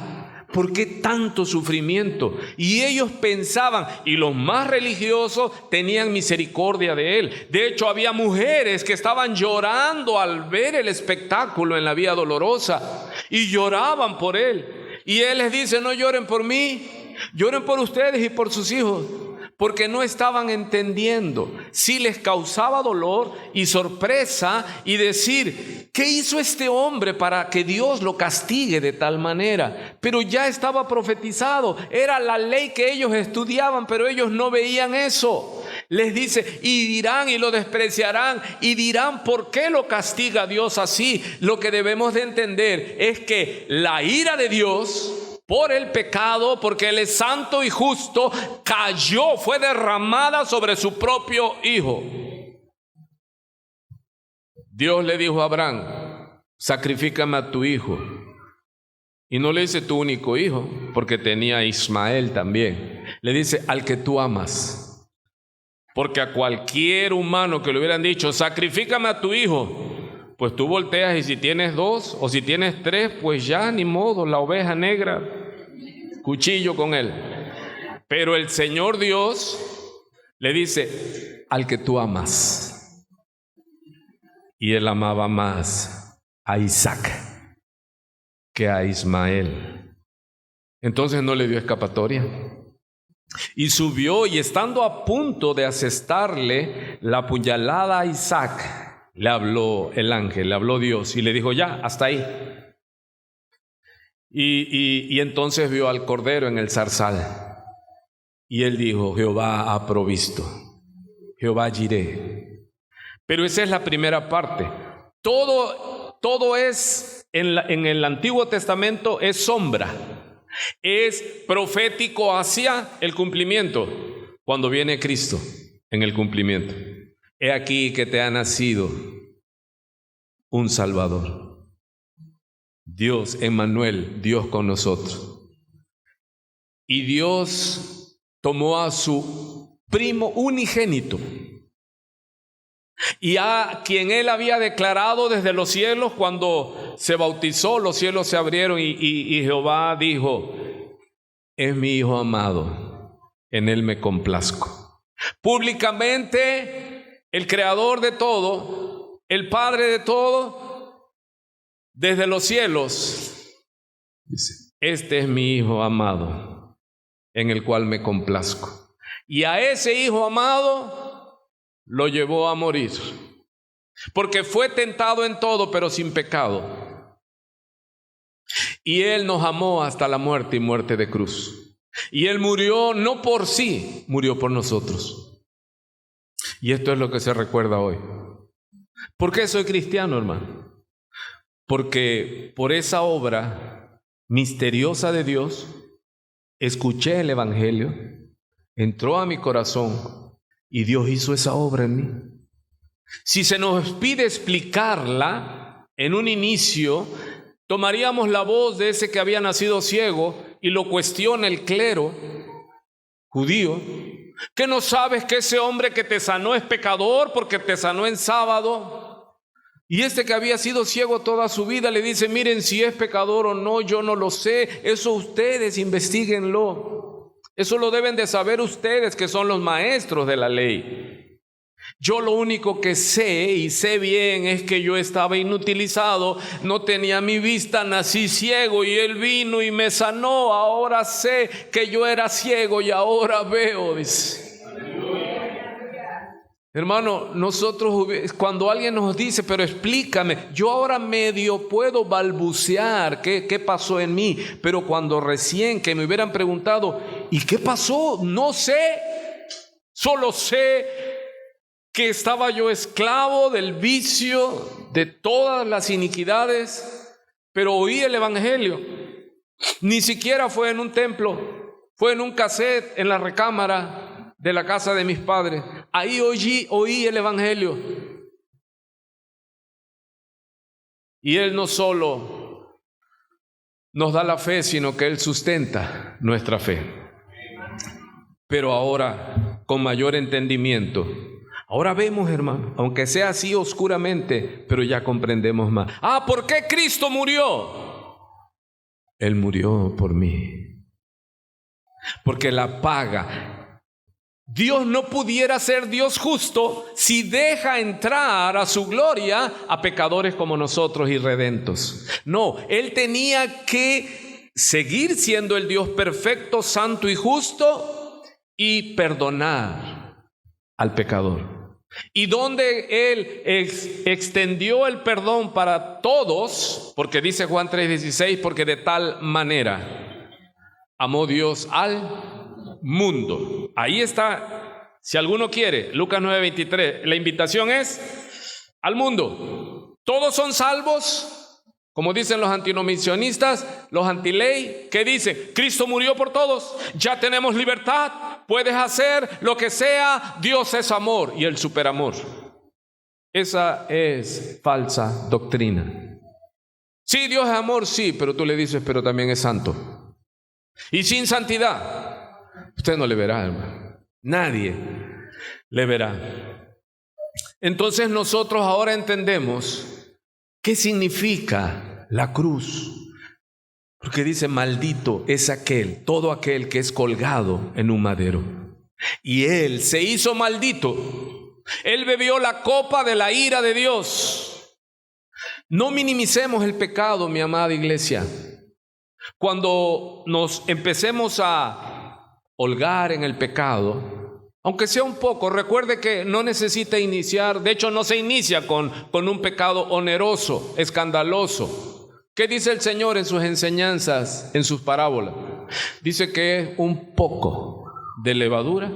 ¿Por qué tanto sufrimiento? Y ellos pensaban, y los más religiosos tenían misericordia de él. De hecho, había mujeres que estaban llorando al ver el espectáculo en la Vía Dolorosa, y lloraban por él. Y él les dice, no lloren por mí, lloren por ustedes y por sus hijos. Porque no estaban entendiendo. Sí les causaba dolor y sorpresa y decir, ¿qué hizo este hombre para que Dios lo castigue de tal manera? Pero ya estaba profetizado, era la ley que ellos estudiaban, pero ellos no veían eso. Les dice, y dirán y lo despreciarán y dirán, ¿por qué lo castiga Dios así? Lo que debemos de entender es que la ira de Dios por el pecado, porque Él es santo y justo, cayó, fue derramada sobre su propio Hijo. Dios le dijo a Abraham: sacrifícame a tu hijo. Y no le dice tu único hijo, porque tenía a Ismael también. Le dice al que tú amas. Porque a cualquier humano que le hubieran dicho: sacrifícame a tu hijo, pues tú volteas y si tienes 2 o si tienes 3, pues ya ni modo, la oveja negra, cuchillo con él. Pero el Señor Dios le dice: al que tú amas. Y él amaba más a Isaac que a Ismael. Entonces no le dio escapatoria. Y subió, y estando a punto de asestarle la puñalada a Isaac, le habló el ángel, le habló Dios y le dijo: ya, hasta ahí. Y entonces vio al cordero en el zarzal. Y él dijo: Jehová ha provisto, Jehová Jireh. Pero esa es la primera parte. Todo es, en el Antiguo Testamento, es sombra. Es profético hacia el cumplimiento. Cuando viene Cristo, en el cumplimiento: he aquí que te ha nacido un Salvador. Dios, Emmanuel, Dios con nosotros. Y Dios tomó a su primo unigénito, y a quien Él había declarado desde los cielos. Cuando se bautizó, los cielos se abrieron y Jehová dijo: es mi Hijo amado, en Él me complazco. Públicamente, el Creador de todo, el Padre de todo, desde los cielos, dice: este es mi Hijo amado, en el cual me complazco. Y a ese Hijo amado lo llevó a morir, porque fue tentado en todo, pero sin pecado. Y Él nos amó hasta la muerte, y muerte de cruz. Y Él murió no por sí, murió por nosotros. Y esto es lo que se recuerda hoy. ¿Por qué soy cristiano, hermano? Porque por esa obra misteriosa de Dios, escuché el Evangelio, entró a mi corazón, y Dios hizo esa obra en mí. Si se nos pide explicarla en un inicio, tomaríamos la voz de ese que había nacido ciego y lo cuestiona el clero judío. ¿Qué no sabes que ese hombre que te sanó es pecador porque te sanó en sábado? Y este que había sido ciego toda su vida le dice: miren, si es pecador o no, yo no lo sé. Eso ustedes investiguenlo. Eso lo deben de saber ustedes, que son los maestros de la ley. Yo lo único que sé, y sé bien, es que yo estaba inutilizado, no tenía mi vista, nací ciego, y Él vino y me sanó. Ahora sé que yo era ciego y ahora veo, dice. Hermano, nosotros, cuando alguien nos dice: pero explícame, yo ahora medio puedo balbucear qué pasó en mí, pero cuando recién que me hubieran preguntado: ¿y qué pasó? No sé, solo sé que estaba yo esclavo del vicio, de todas las iniquidades, pero oí el Evangelio. Ni siquiera fue en un templo, fue en un cassette en la recámara de la casa de mis padres. Ahí oí el Evangelio. Y Él no solo nos da la fe, sino que Él sustenta nuestra fe. Pero ahora, con mayor entendimiento, ahora vemos, hermano, aunque sea así oscuramente, pero ya comprendemos más. ¿Por qué Cristo murió? Él murió por mí. Porque la paga, Dios no pudiera ser Dios justo si deja entrar a su gloria a pecadores como nosotros, irredentos. No, Él tenía que seguir siendo el Dios perfecto, santo y justo, y perdonar al pecador. Y donde Él extendió el perdón para todos, porque dice Juan 3:16, porque de tal manera amó Dios al mundo. Ahí está, si alguno quiere, Lucas 9:23. La invitación es al mundo. ¿Todos son salvos? Como dicen los antinomisionistas, los antiley, ¿qué dicen? Cristo murió por todos, ya tenemos libertad, puedes hacer lo que sea, Dios es amor y el superamor. Esa es falsa doctrina. Sí, Dios es amor, sí, pero tú le dices, pero también es santo. Y sin santidad, usted no le verá, hermano. Nadie le verá. Entonces nosotros ahora entendemos qué significa la cruz. Porque dice, maldito es todo aquel que es colgado en un madero. Y Él se hizo maldito. Él bebió la copa de la ira de Dios. No minimicemos el pecado, mi amada iglesia. Cuando nos empecemos a holgar en el pecado, aunque sea un poco, recuerde que no necesita iniciar, de hecho no se inicia con un pecado oneroso, escandaloso. ¿Qué dice el Señor en sus enseñanzas, en sus parábolas? Dice que es un poco de levadura.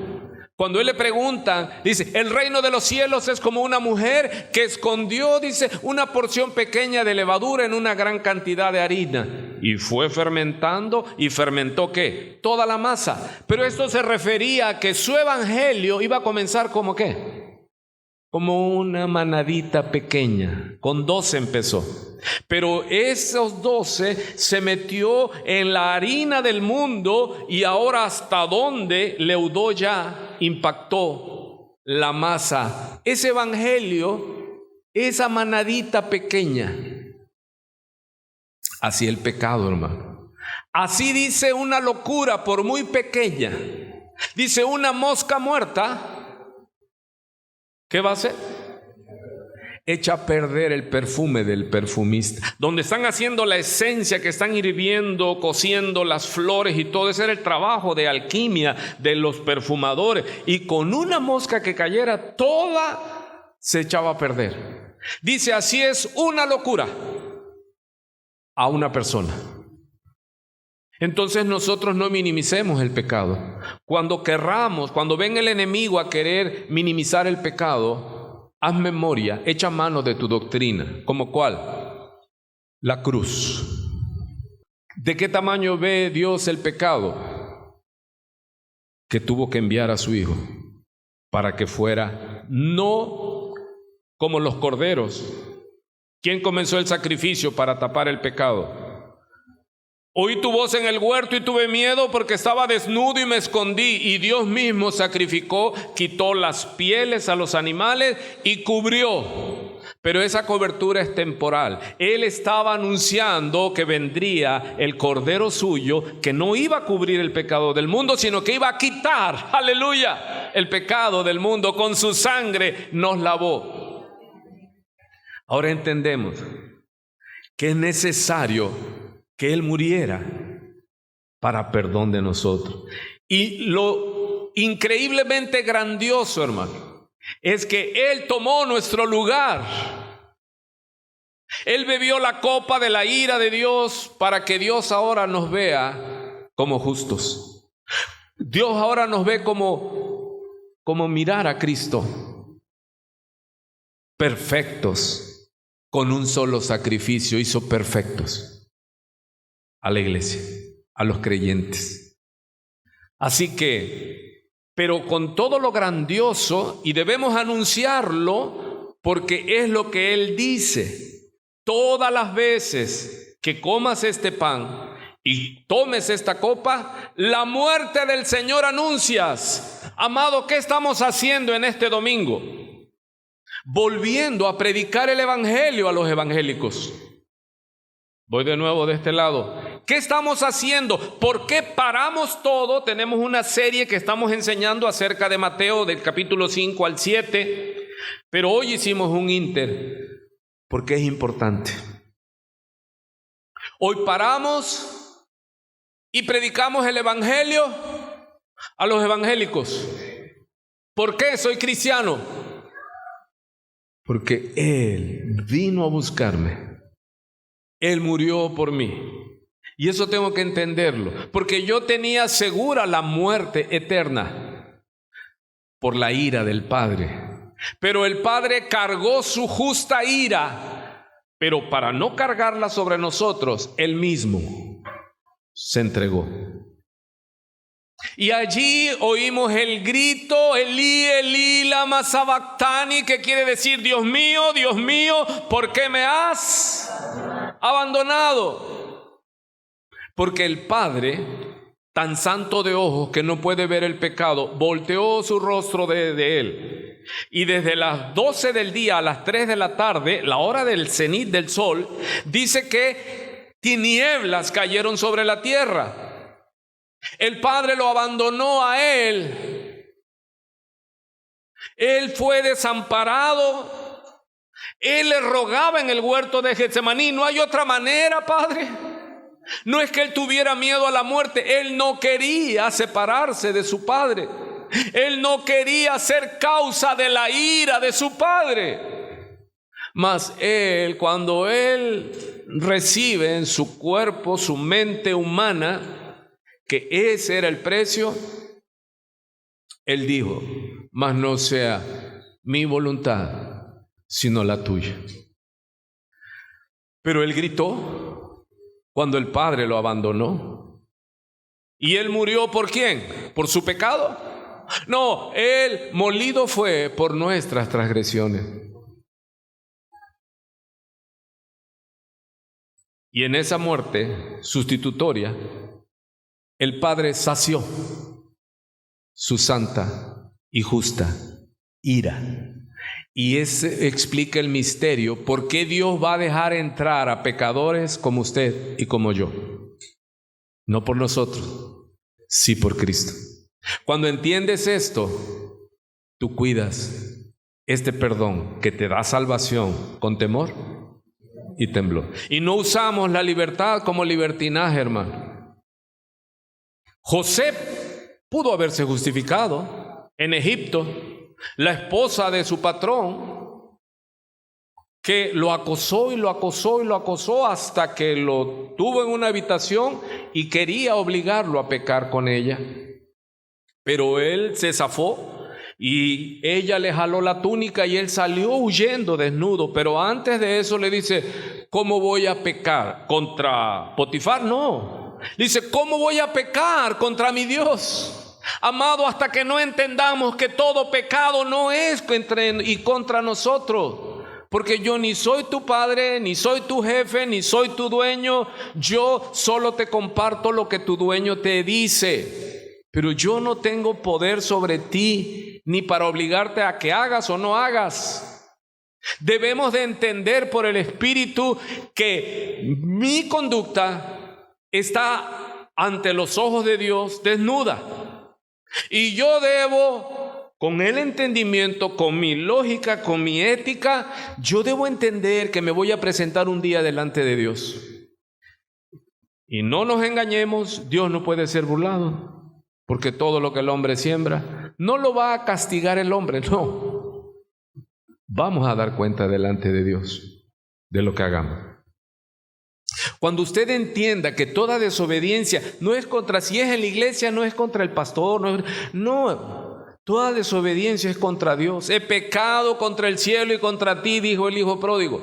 Cuando Él le preguntan, dice, el reino de los cielos es como una mujer que escondió, dice, una porción pequeña de levadura en una gran cantidad de harina. Y fue fermentando, y fermentó ¿qué? Toda la masa. Pero esto se refería a que su evangelio iba a comenzar como ¿qué? Como una manadita pequeña. Con 12 empezó. Pero esos 12 se metió en la harina del mundo y ahora hasta dónde leudó ya, impactó la masa. Ese evangelio, esa manadita pequeña. Así el pecado, hermano. Así dice una locura por muy pequeña. Dice una mosca muerta. ¿Qué va a hacer? Echa a perder el perfume del perfumista. Donde están haciendo la esencia, que están hirviendo, cociendo las flores y todo, ese era el trabajo de alquimia de los perfumadores. Y con una mosca que cayera, toda se echaba a perder. Dice, así es una locura a una persona. Entonces nosotros no minimicemos el pecado. Cuando querramos, cuando venga el enemigo a querer minimizar el pecado, haz memoria, echa mano de tu doctrina. ¿Como cuál? La cruz. ¿De qué tamaño ve Dios el pecado? Que tuvo que enviar a su Hijo para que fuera, no como los corderos. ¿Quién comenzó el sacrificio para tapar el pecado? Oí tu voz en el huerto y tuve miedo porque estaba desnudo y me escondí. Y Dios mismo sacrificó, quitó las pieles a los animales y cubrió. Pero esa cobertura es temporal. Él estaba anunciando que vendría el Cordero suyo, que no iba a cubrir el pecado del mundo, sino que iba a quitar, aleluya, el pecado del mundo. Con su sangre nos lavó. Ahora entendemos que es necesario que Él muriera para perdón de nosotros. Y lo increíblemente grandioso, hermano, es que Él tomó nuestro lugar. Él bebió la copa de la ira de Dios para que Dios ahora nos vea como justos. Dios ahora nos ve como mirar a Cristo, perfectos, con un solo sacrificio hizo perfectos a la iglesia, a los creyentes. Así que, pero con todo lo grandioso, y debemos anunciarlo porque es lo que Él dice: todas las veces que comas este pan y tomes esta copa, la muerte del Señor anuncias. Amado, ¿qué estamos haciendo en este domingo? Volviendo a predicar el evangelio a los evangélicos. Voy de nuevo de este lado. ¿Qué estamos haciendo? ¿Por qué paramos todo? Tenemos una serie que estamos enseñando acerca de Mateo, del capítulo 5 al 7. Pero hoy hicimos un ínter, porque es importante. Hoy paramos y predicamos el evangelio a los evangélicos. ¿Por qué soy cristiano? Porque Él vino a buscarme. Él murió por mí. Y eso tengo que entenderlo, porque yo tenía segura la muerte eterna por la ira del Padre. Pero el Padre cargó su justa ira pero para no cargarla sobre nosotros, Él mismo se entregó. Y allí oímos el grito, Elí, Elí, lama sabactani, que quiere decir, Dios mío, ¿por qué me has abandonado? Porque el Padre, tan santo de ojos que no puede ver el pecado, volteó su rostro de él. Y desde las 12 del día a las 3 de la tarde, la hora del cenit del sol, dice que tinieblas cayeron sobre la tierra. El Padre lo abandonó a él. Él fue desamparado. Él le rogaba en el huerto de Getsemaní: no hay otra manera, Padre. No es que él tuviera miedo a la muerte. Él no quería separarse de su Padre. Él no quería ser causa de la ira de su Padre. Mas él, cuando él recibe en su cuerpo, su mente humana, que ese era el precio, él dijo: mas no sea mi voluntad, sino la tuya. Pero él gritó cuando el Padre lo abandonó. ¿Y él murió por quién? ¿Por su pecado? No, él molido fue por nuestras transgresiones. Y en esa muerte sustitutoria, el Padre sació su santa y justa ira. Y ese explica el misterio: ¿por qué Dios va a dejar entrar a pecadores como usted y como yo? No por nosotros, sí por Cristo. Cuando entiendes esto, tú cuidas este perdón que te da salvación con temor y temblor. Y no usamos la libertad como libertinaje, hermano. José pudo haberse justificado en Egipto. La esposa de su patrón, que lo acosó y lo acosó y lo acosó hasta que lo tuvo en una habitación y quería obligarlo a pecar con ella. Pero él se zafó y ella le jaló la túnica y él salió huyendo desnudo. Pero antes de eso le dice: ¿cómo voy a pecar? ¿Contra Potifar? No. Dice: ¿cómo voy a pecar contra mi Dios? Amado, hasta que no entendamos que todo pecado no es contra nosotros, porque yo ni soy tu padre, ni soy tu jefe, ni soy tu dueño. Yo solo te comparto lo que tu dueño te dice, pero yo no tengo poder sobre ti, ni para obligarte a que hagas o no hagas. Debemos de entender por el Espíritu que mi conducta está ante los ojos de Dios desnuda. Y yo debo, con el entendimiento, con mi lógica, con mi ética, yo debo entender que me voy a presentar un día delante de Dios. Y no nos engañemos, Dios no puede ser burlado, porque todo lo que el hombre siembra, no lo va a castigar el hombre, no. Vamos a dar cuenta delante de Dios de lo que hagamos. Cuando usted entienda que toda desobediencia no es contra, si es en la iglesia, no es contra el pastor, no, toda desobediencia es contra Dios. He pecado contra el cielo y contra ti, dijo el hijo pródigo.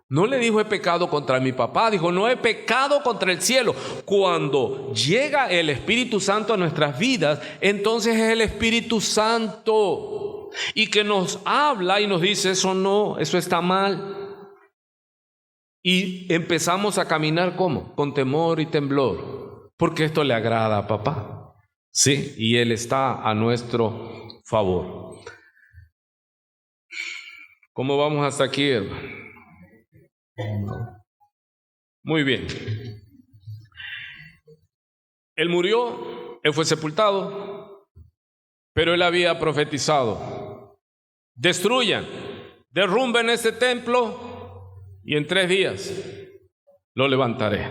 No le dijo: he pecado contra mi papá, dijo: no, he pecado contra el cielo. Cuando llega el Espíritu Santo a nuestras vidas, entonces es el Espíritu Santo y que nos habla y nos dice: eso no, eso está mal. Y empezamos a caminar ¿cómo? Con temor y temblor, porque esto le agrada a papá, sí, y Él está a nuestro favor. ¿Cómo vamos hasta aquí, hermano? Muy bien. Él murió, Él fue sepultado, pero Él había profetizado: destruyan, derrumben este templo y en 3 días lo levantaré.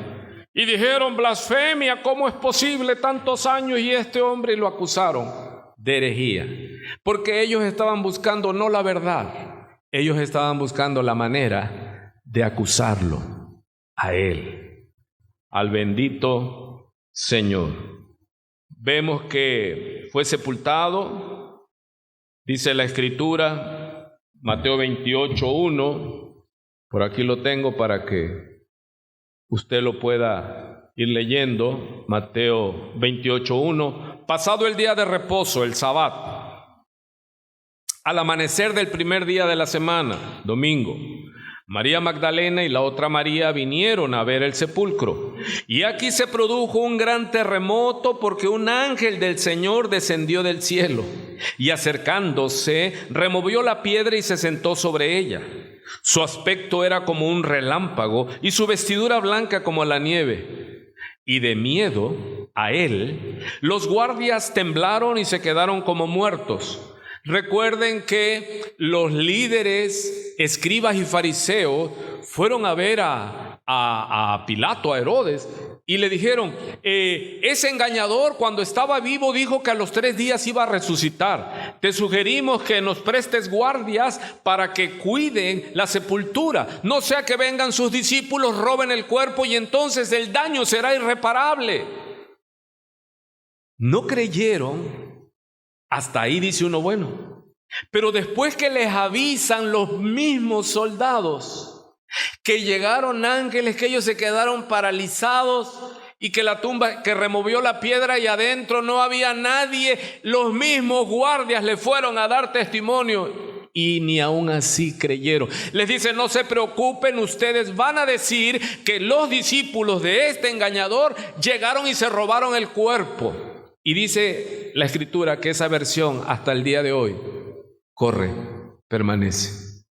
Y dijeron: blasfemia, ¿cómo es posible tantos años y este hombre? Y lo acusaron de herejía, porque ellos estaban buscando no la verdad, ellos estaban buscando la manera de acusarlo a él, al bendito Señor. Vemos que fue sepultado, dice la Escritura, Mateo 28:1, Por aquí lo tengo para que usted lo pueda ir leyendo. Mateo 28:1. Pasado el día de reposo, el Sabbat, al amanecer del primer día de la semana, domingo, María Magdalena y la otra María vinieron a ver el sepulcro. Y aquí se produjo un gran terremoto, porque un ángel del Señor descendió del cielo y, acercándose, removió la piedra y se sentó sobre ella. Su aspecto era como un relámpago y su vestidura blanca como la nieve. Y de miedo a él, los guardias temblaron y se quedaron como muertos. Recuerden que los líderes, escribas y fariseos fueron a ver a Pilato, a Herodes, y le dijeron, ese engañador cuando estaba vivo dijo que a los 3 días iba a resucitar. Te sugerimos que nos prestes guardias para que cuiden la sepultura, no sea que vengan sus discípulos, roben el cuerpo y entonces el daño será irreparable. No creyeron. Hasta ahí dice uno, bueno, pero después que les avisan los mismos soldados que llegaron ángeles, que ellos se quedaron paralizados y que la tumba, que removió la piedra y adentro no había nadie, los mismos guardias le fueron a dar testimonio y ni aún así creyeron. Les dice, no se preocupen, ustedes van a decir que los discípulos de este engañador llegaron y se robaron el cuerpo. Y dice la Escritura que esa versión hasta el día de hoy corre, permanece.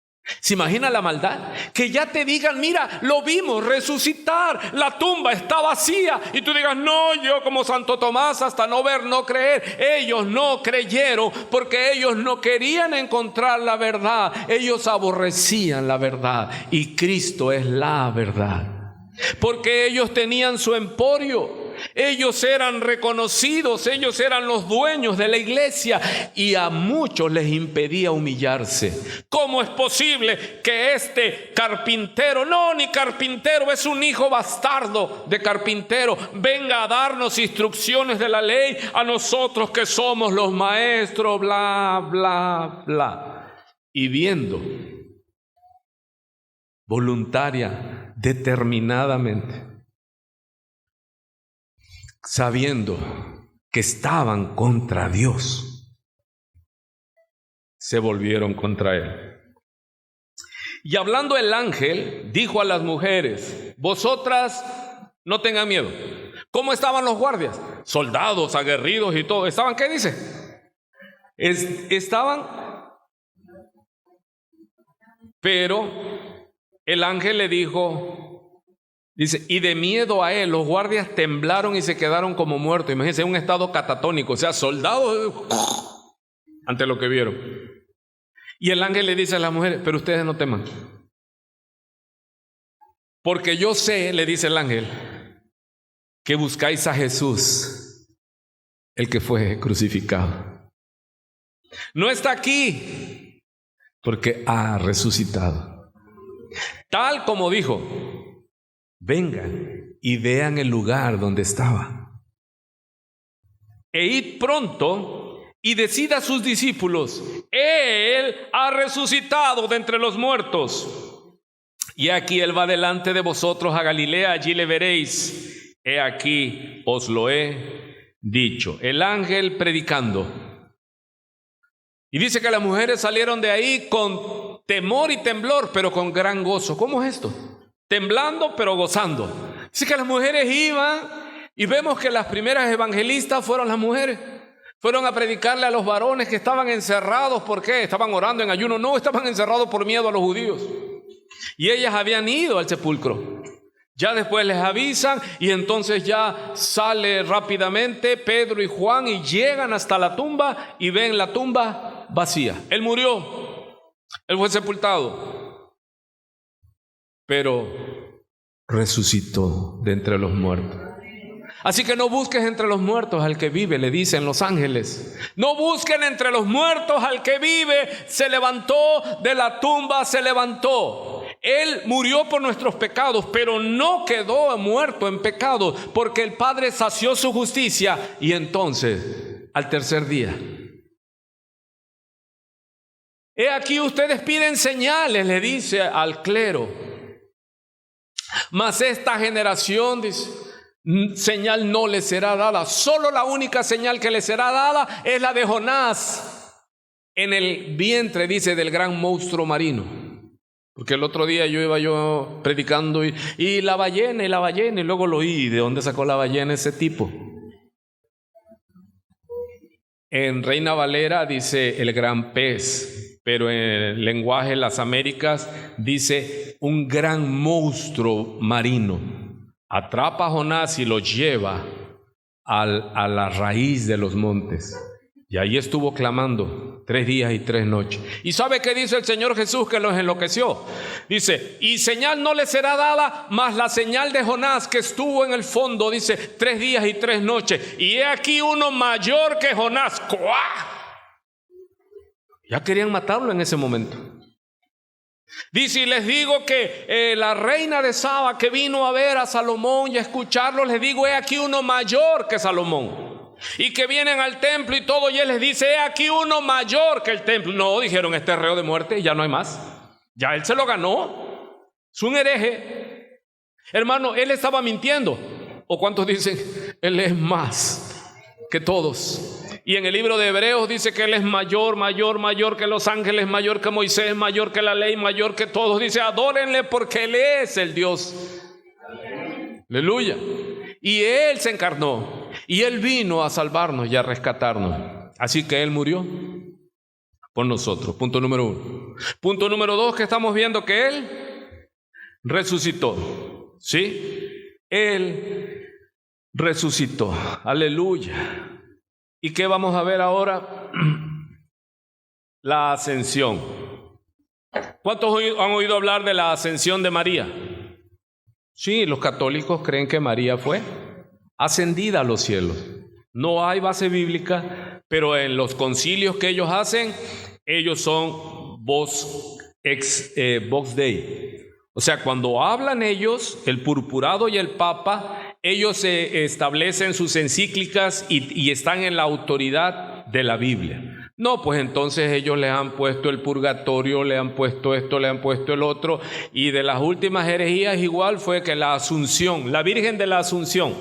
¿Se imagina la maldad? Que ya te digan, mira, lo vimos resucitar, la tumba está vacía, y tú digas, no, yo como Santo Tomás, hasta no ver, no creer. Ellos no creyeron porque ellos no querían encontrar la verdad, ellos aborrecían la verdad, y Cristo es la verdad. Porque ellos tenían su emporio, ellos eran reconocidos, ellos eran los dueños de la iglesia, y a muchos les impedía humillarse. ¿Cómo es posible que este carpintero, no, ni carpintero, es un hijo bastardo de carpintero, venga a darnos instrucciones de la ley a nosotros que somos los maestros, bla, bla, bla? Y viendo voluntaria, determinadamente, sabiendo que estaban contra Dios, se volvieron contra él. Y hablando el ángel, dijo a las mujeres, vosotras no tengan miedo. ¿Cómo estaban los guardias? Soldados, aguerridos y todo. ¿Estaban qué dice? Estaban, pero el ángel le dijo, dice, y de miedo a él, los guardias temblaron y se quedaron como muertos. Imagínense, un estado catatónico, o sea, soldados ante lo que vieron. Y el ángel le dice a las mujeres, pero ustedes no teman, porque yo sé, le dice el ángel, que buscáis a Jesús, el que fue crucificado. No está aquí, porque ha resucitado. Tal como dijo, vengan y vean el lugar donde estaba. E id pronto y decid a sus discípulos, Él ha resucitado de entre los muertos. Y aquí Él va delante de vosotros a Galilea, allí le veréis. He aquí os lo he dicho. El ángel predicando. Y dice que las mujeres salieron de ahí con temor y temblor, pero con gran gozo. ¿Cómo es esto? Temblando, pero gozando. Dice que las mujeres iban, y vemos que las primeras evangelistas fueron las mujeres. Fueron a predicarle a los varones que estaban encerrados. ¿Por qué? ¿Estaban orando en ayuno? No, estaban encerrados por miedo a los judíos. Y ellas habían ido al sepulcro. Ya después les avisan, y entonces ya sale rápidamente Pedro y Juan y llegan hasta la tumba y ven la tumba vacía. Él murió, él fue sepultado, pero resucitó de entre los muertos. Así que no busques entre los muertos al que vive, le dicen los ángeles. No busquen entre los muertos al que vive. Se levantó de la tumba, se levantó. Él murió por nuestros pecados, pero no quedó muerto en pecado, porque el Padre sació su justicia. Y entonces, al tercer día, he aquí ustedes piden señales, le dice al clero. Mas esta generación, dice, señal no le será dada. Solo la única señal que le será dada es la de Jonás en el vientre, dice, del gran monstruo marino. Porque el otro día iba predicando y la ballena, y luego lo oí. ¿De dónde sacó la ballena ese tipo? En Reina Valera dice el gran pez, pero en el lenguaje de las Américas dice un gran monstruo marino. Atrapa a Jonás y lo lleva a la raíz de los montes. Y ahí estuvo clamando 3 días y 3 noches. ¿Y sabe qué dice el Señor Jesús que los enloqueció? Dice, y señal no le será dada, más la señal de Jonás que estuvo en el fondo, dice, 3 días y 3 noches. Y he aquí uno mayor que Jonás. ¡Cuá! Ya querían matarlo en ese momento. Dice, y les digo que la reina de Saba que vino a ver a Salomón y a escucharlo, les digo, he aquí uno mayor que Salomón. Y que vienen al templo y todo, y él les dice, he aquí uno mayor que el templo. No, dijeron, este es reo de muerte y ya no hay más. Ya él se lo ganó. Es un hereje. Hermano, él estaba mintiendo. ¿O cuántos dicen, él es más que todos? Y en el libro de Hebreos dice que él es mayor que los ángeles, mayor que Moisés, mayor que la ley, mayor que todos. Dice, adórenle porque él es el Dios. Aleluya. Y él se encarnó. Y él vino a salvarnos y a rescatarnos. Así que él murió por nosotros. Punto número 1. Punto número 2 que estamos viendo, que él resucitó. ¿Sí? Él resucitó. Aleluya. ¿Y qué vamos a ver ahora? La ascensión. ¿Cuántos han oído hablar de la ascensión de María? Sí, los católicos creen que María fue ascendida a los cielos. No hay base bíblica, pero en los concilios que ellos hacen, ellos son Vox Dei. O sea, cuando hablan ellos, el purpurado y el papa, ellos establecen sus encíclicas y están en la autoridad de la Biblia. No, pues entonces ellos le han puesto el purgatorio, le han puesto esto, le han puesto el otro, y de las últimas herejías igual fue que la Asunción, la Virgen de la Asunción,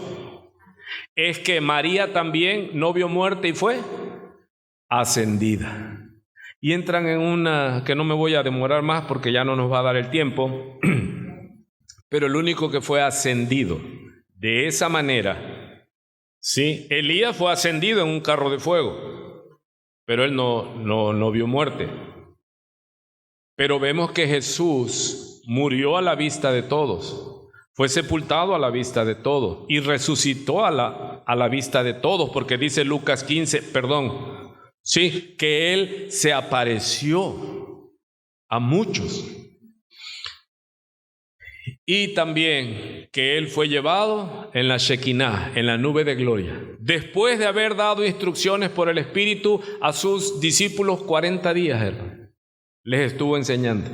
es que María también no vio muerte y fue ascendida. Y entran en una que no me voy a demorar más porque ya no nos va a dar el tiempo, pero el único que fue ascendido de esa manera, sí, Elías fue ascendido en un carro de fuego, pero él no vio muerte. Pero vemos que Jesús murió a la vista de todos, fue sepultado a la vista de todos y resucitó a la vista de todos, porque dice Lucas 15, sí, que Él se apareció a muchos. Y también que Él fue llevado en la Shekinah, en la nube de gloria, después de haber dado instrucciones por el Espíritu a sus discípulos 40 días, hermano. Les estuvo enseñando.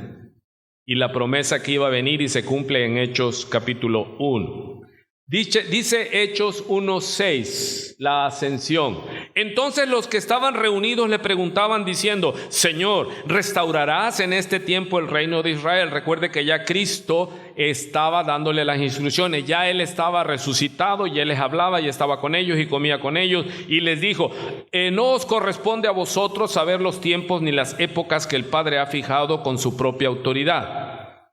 Y la promesa que iba a venir y se cumple en Hechos capítulo 1. Dice Hechos 1:6, la ascensión. Entonces los que estaban reunidos le preguntaban diciendo, Señor, ¿restaurarás en este tiempo el reino de Israel? Recuerde que ya Cristo estaba dándole las instrucciones, ya Él estaba resucitado y Él les hablaba y estaba con ellos y comía con ellos y les dijo, no os corresponde a vosotros saber los tiempos ni las épocas que el Padre ha fijado con su propia autoridad,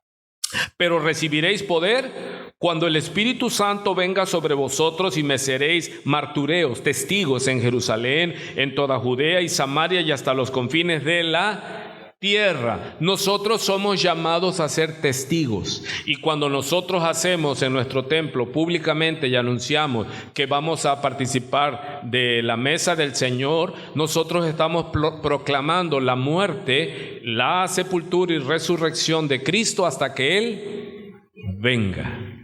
pero recibiréis poder cuando el Espíritu Santo venga sobre vosotros y me seréis martureos, testigos en Jerusalén, en toda Judea y Samaria y hasta los confines de la tierra. Nosotros somos llamados a ser testigos, y cuando nosotros hacemos en nuestro templo públicamente y anunciamos que vamos a participar de la mesa del Señor, nosotros estamos proclamando la muerte, la sepultura y resurrección de Cristo hasta que Él venga.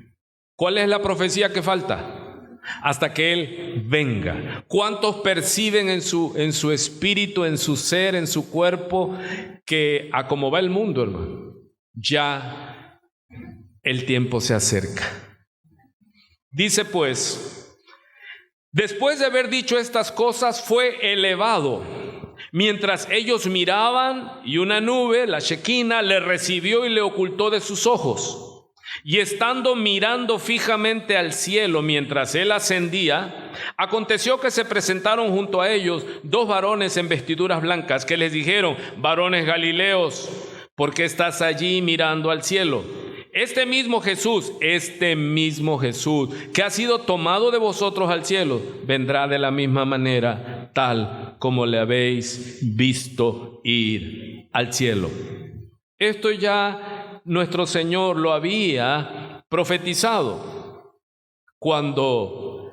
¿Cuál es la profecía que falta? Hasta que Él venga. ¿Cuántos perciben en su espíritu, en su ser, en su cuerpo, que a como va el mundo, hermano, ya el tiempo se acerca? Dice pues, después de haber dicho estas cosas, fue elevado, mientras ellos miraban, y una nube, la Shekinah, le recibió y le ocultó de sus ojos. Y estando mirando fijamente al cielo mientras él ascendía, aconteció que se presentaron junto a ellos 2 varones en vestiduras blancas, que les dijeron: varones galileos, ¿por qué estás allí mirando al cielo? Este mismo Jesús, que ha sido tomado de vosotros al cielo, vendrá de la misma manera, tal como le habéis visto ir al cielo. Esto ya nuestro Señor lo había profetizado cuando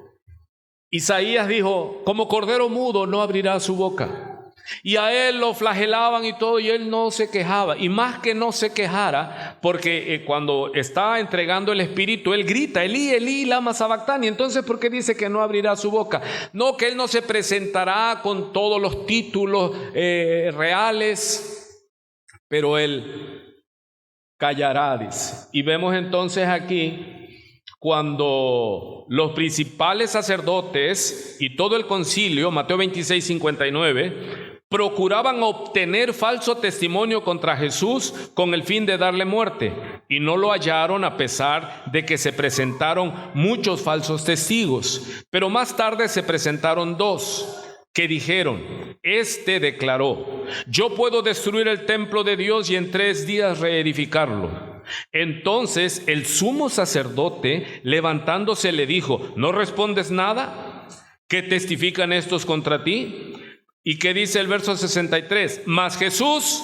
Isaías dijo: como cordero mudo no abrirá su boca. Y a él lo flagelaban y todo, y él no se quejaba. Y más que no se quejara, porque cuando está entregando el Espíritu, él grita: Elí, Elí, lama sabactani. Entonces, ¿por qué dice que no abrirá su boca? No, que él no se presentará con todos los títulos reales, pero él callará, dice. Y vemos entonces aquí cuando los principales sacerdotes y todo el concilio, Mateo 26, 59, procuraban obtener falso testimonio contra Jesús con el fin de darle muerte, y no lo hallaron a pesar de que se presentaron muchos falsos testigos. Pero más tarde se presentaron 2 que dijeron: este declaró: yo puedo destruir el templo de Dios y en 3 días reedificarlo. Entonces el sumo sacerdote, levantándose, le dijo: ¿no respondes nada? ¿Qué testifican estos contra ti? ¿Y qué dice el verso 63? Mas Jesús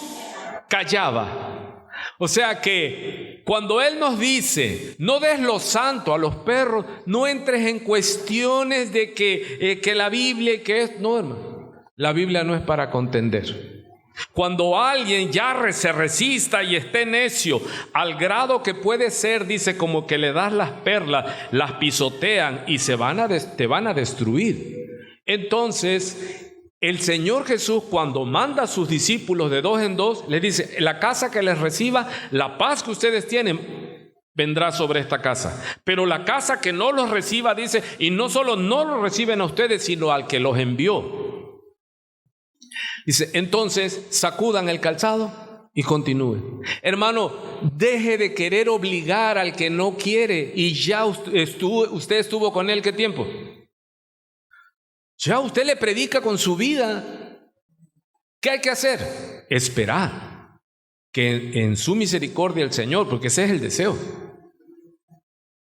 callaba. O sea que cuando Él nos dice: no des lo santo a los perros, no entres en cuestiones de que la Biblia, que es... No, hermano, la Biblia no es para contender. Cuando alguien ya se resista y esté necio, al grado que puede ser, dice, como que le das las perlas, las pisotean y te van a destruir. Entonces, el Señor Jesús, cuando manda a sus discípulos de 2 en 2, les dice: la casa que les reciba, la paz que ustedes tienen, vendrá sobre esta casa. Pero la casa que no los reciba, dice, y no solo no los reciben a ustedes, sino al que los envió. Dice, entonces sacudan el calzado y continúen. Hermano, deje de querer obligar al que no quiere. Y ya usted estuvo con él, ¿qué tiempo? Ya usted le predica con su vida. ¿Qué hay que hacer? Esperar que en su misericordia el Señor, porque ese es el deseo,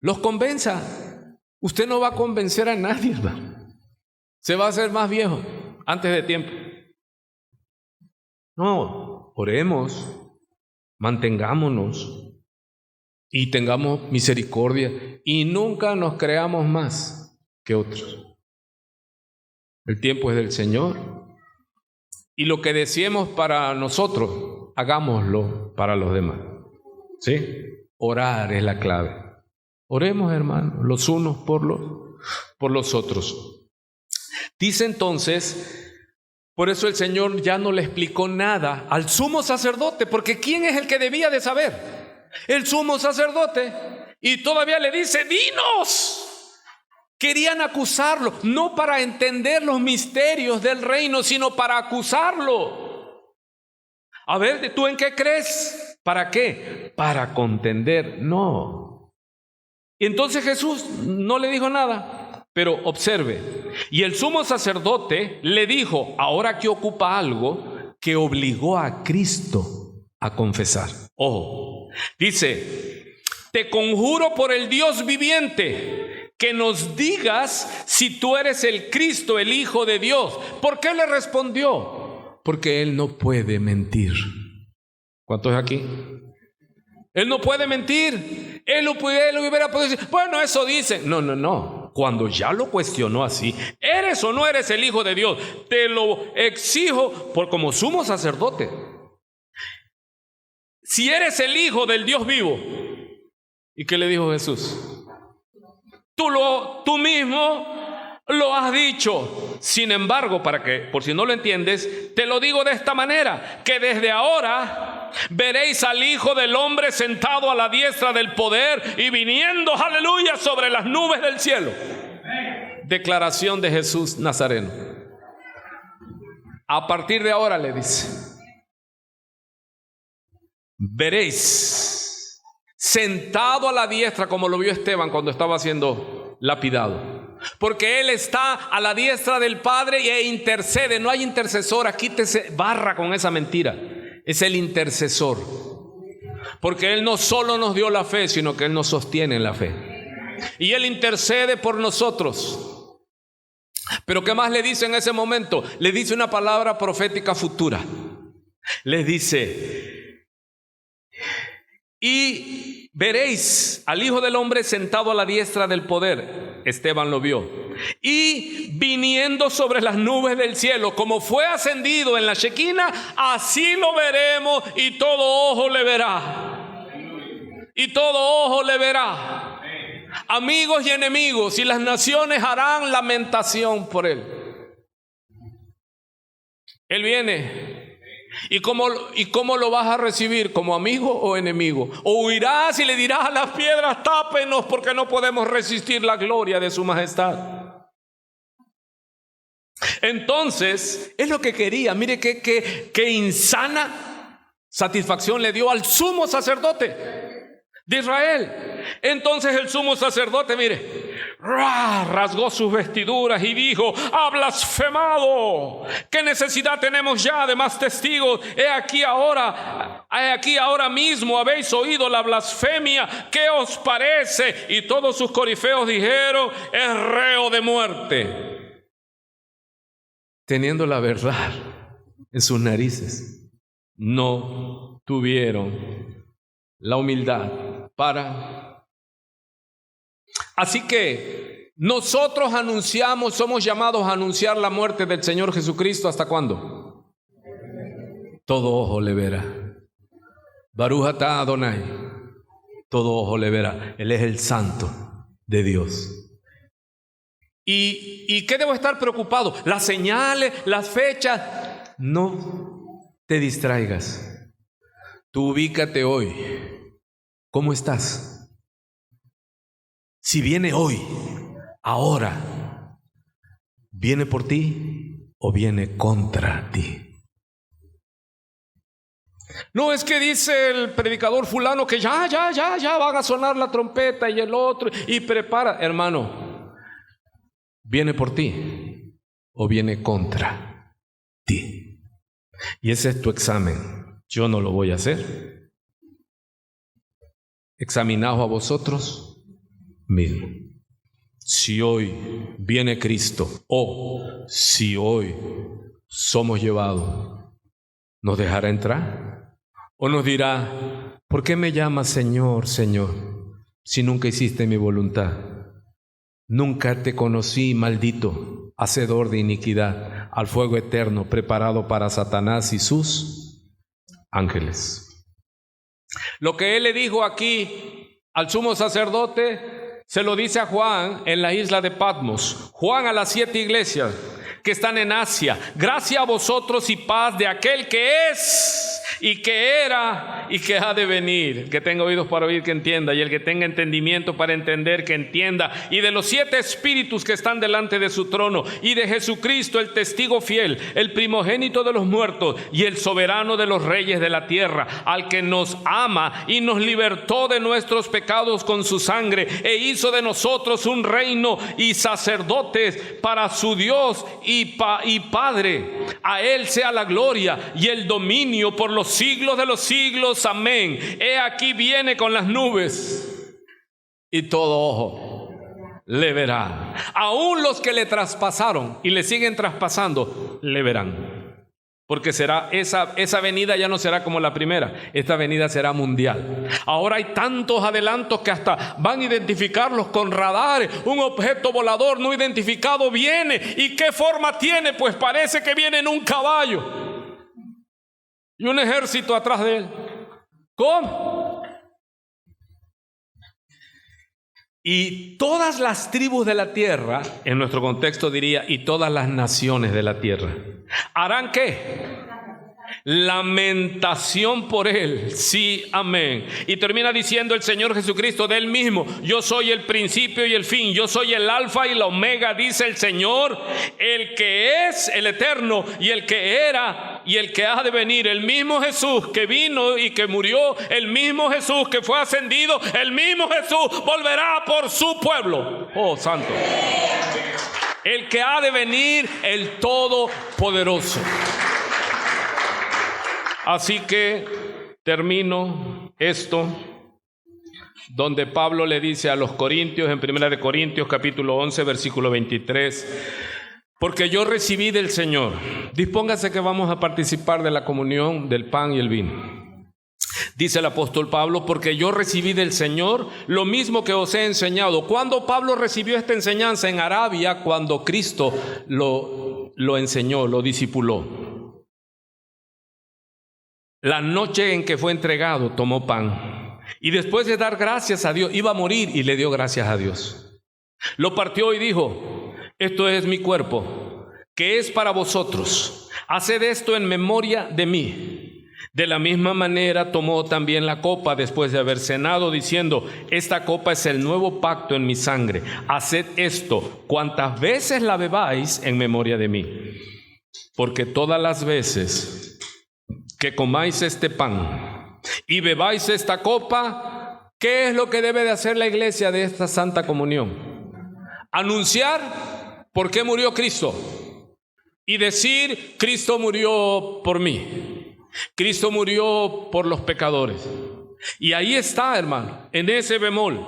los convenza. Usted no va a convencer a nadie, hermano. Se va a hacer más viejo antes de tiempo. No, oremos, mantengámonos y tengamos misericordia y nunca nos creamos más que otros. El tiempo es del Señor y lo que deseemos para nosotros, hagámoslo para los demás. ¿Sí? Orar es la clave. Oremos, hermanos, los unos por los otros. Dice entonces... Por eso el Señor ya no le explicó nada al sumo sacerdote, porque ¿quién es el que debía de saber? El sumo sacerdote. Y todavía le dice: dinos. Querían acusarlo, no para entender los misterios del reino, sino para acusarlo. A ver, ¿tú en qué crees? ¿Para qué? Para contender. No. Y entonces Jesús no le dijo nada. Pero observe, y el sumo sacerdote le dijo, ahora que ocupa algo que obligó a Cristo a confesar. Ojo, dice: te conjuro por el Dios viviente que nos digas si tú eres el Cristo, el Hijo de Dios. ¿Por qué le respondió? Porque Él no puede mentir. ¿Cuántos aquí? Él no puede mentir. Él hubiera podido decir: bueno, eso dicen. No. Cuando ya lo cuestionó así: ¿eres o no eres el Hijo de Dios? Te lo exijo como sumo sacerdote. Si eres el Hijo del Dios vivo. ¿Y qué le dijo Jesús? Tú mismo lo has dicho. Sin embargo, por si no lo entiendes, te lo digo de esta manera: que desde ahora veréis al Hijo del Hombre sentado a la diestra del poder y viniendo, aleluya, sobre las nubes del cielo. Declaración de Jesús Nazareno. A partir de ahora, le dice, veréis sentado a la diestra, como lo vio Esteban cuando estaba siendo lapidado. Porque Él está a la diestra del Padre e intercede. No hay intercesor, quítese, barra con esa mentira. Es el intercesor. Porque Él no solo nos dio la fe, sino que Él nos sostiene en la fe. Y Él intercede por nosotros. Pero ¿qué más le dice en ese momento? Le dice una palabra profética futura. Les dice: y veréis al Hijo del Hombre sentado a la diestra del poder. Esteban lo vio. Y viniendo sobre las nubes del cielo, como fue ascendido en la Shekinah, así lo veremos y todo ojo le verá. Y todo ojo le verá. Amigos y enemigos, y las naciones harán lamentación por Él. Él viene. ¿Y cómo lo vas a recibir? ¿Como amigo o enemigo? ¿O huirás y le dirás a las piedras: tápenos porque no podemos resistir la gloria de su majestad? Entonces, es lo que quería. Mire qué insana satisfacción le dio al sumo sacerdote de Israel. Entonces el sumo sacerdote, mire, rasgó sus vestiduras y dijo: ha blasfemado. ¿Qué necesidad tenemos ya de más testigos? He aquí ahora mismo habéis oído la blasfemia. ¿Qué os parece? Y todos sus corifeos dijeron: es reo de muerte. Teniendo la verdad en sus narices, no tuvieron la humildad para. Así que nosotros somos llamados a anunciar la muerte del Señor Jesucristo. ¿Hasta cuándo? Todo ojo le verá. Baruch atah Adonai. Todo ojo le verá. Él es el Santo de Dios. ¿Y qué debo estar preocupado? Las señales, las fechas. No te distraigas. Tú ubícate hoy. ¿Cómo estás? Si viene hoy, ahora, ¿viene por ti o viene contra ti? No es que dice el predicador fulano que ya van a sonar la trompeta y el otro, y prepara. Hermano, ¿viene por ti o viene contra ti? Y ese es tu examen. Yo no lo voy a hacer. Examinaos a vosotros mismo. Si hoy viene Cristo, o si hoy somos llevados, ¿nos dejará entrar? ¿O nos dirá: ¿por qué me llamas Señor, Señor, si nunca hiciste mi voluntad? Nunca te conocí, maldito, hacedor de iniquidad, al fuego eterno preparado para Satanás y sus ángeles. Lo que Él le dijo aquí al sumo sacerdote, se lo dice a Juan en la isla de Patmos. Juan a las 7 iglesias que están en Asia: gracia a vosotros y paz de aquel que es y que era y que ha de venir. El que tenga oídos para oír, que entienda, y el que tenga entendimiento para entender, que entienda. Y de los 7 espíritus que están delante de su trono, y de Jesucristo, el testigo fiel, el primogénito de los muertos y el soberano de los reyes de la tierra, al que nos ama y nos libertó de nuestros pecados con su sangre, e hizo de nosotros un reino y sacerdotes para su Dios y Padre. A Él sea la gloria y el dominio por los siglos de los siglos. Amén. He aquí viene con las nubes y todo ojo le verá. Aún los que le traspasaron y le siguen traspasando le verán. Porque será esa venida ya no será como la primera. Esta venida será mundial. Ahora hay tantos adelantos que hasta van a identificarlos con radares. Un objeto volador no identificado viene. ¿Y qué forma tiene? Pues parece que viene en un caballo y un ejército atrás de él. ¿Cómo? Y todas las tribus de la tierra, en nuestro contexto diría, y todas las naciones de la tierra, ¿harán qué? Lamentación por él. Sí, amén. Y termina diciendo el Señor Jesucristo de él mismo: yo soy el principio y el fin, yo soy el alfa y la omega, dice el Señor, el que es el eterno y el que era y el que ha de venir, el mismo Jesús que vino y que murió, el mismo Jesús que fue ascendido, el mismo Jesús volverá por su pueblo. Oh, santo. El que ha de venir, el Todopoderoso. Así que termino esto, donde Pablo le dice a los Corintios, en 1 Corintios capítulo 11, versículo 23, porque yo recibí del Señor. Dispóngase que vamos a participar de la comunión del pan y el vino. Dice el apóstol Pablo, porque yo recibí del Señor lo mismo que os he enseñado. ¿Cuándo Pablo recibió esta enseñanza? En Arabia, cuando Cristo lo enseñó, lo discipuló. La noche en que fue entregado, tomó pan. Y después de dar gracias a Dios, iba a morir y le dio gracias a Dios. Lo partió y dijo, esto es mi cuerpo, que es para vosotros. Haced esto en memoria de mí. De la misma manera tomó también la copa después de haber cenado, diciendo, esta copa es el nuevo pacto en mi sangre. Haced esto cuantas veces la bebáis en memoria de mí. Porque todas las veces que comáis este pan y bebáis esta copa, ¿qué es lo que debe de hacer la iglesia de esta santa comunión? Anunciar por qué murió Cristo y decir, Cristo murió por mí, Cristo murió por los pecadores. Y ahí está, hermano, en ese bemol,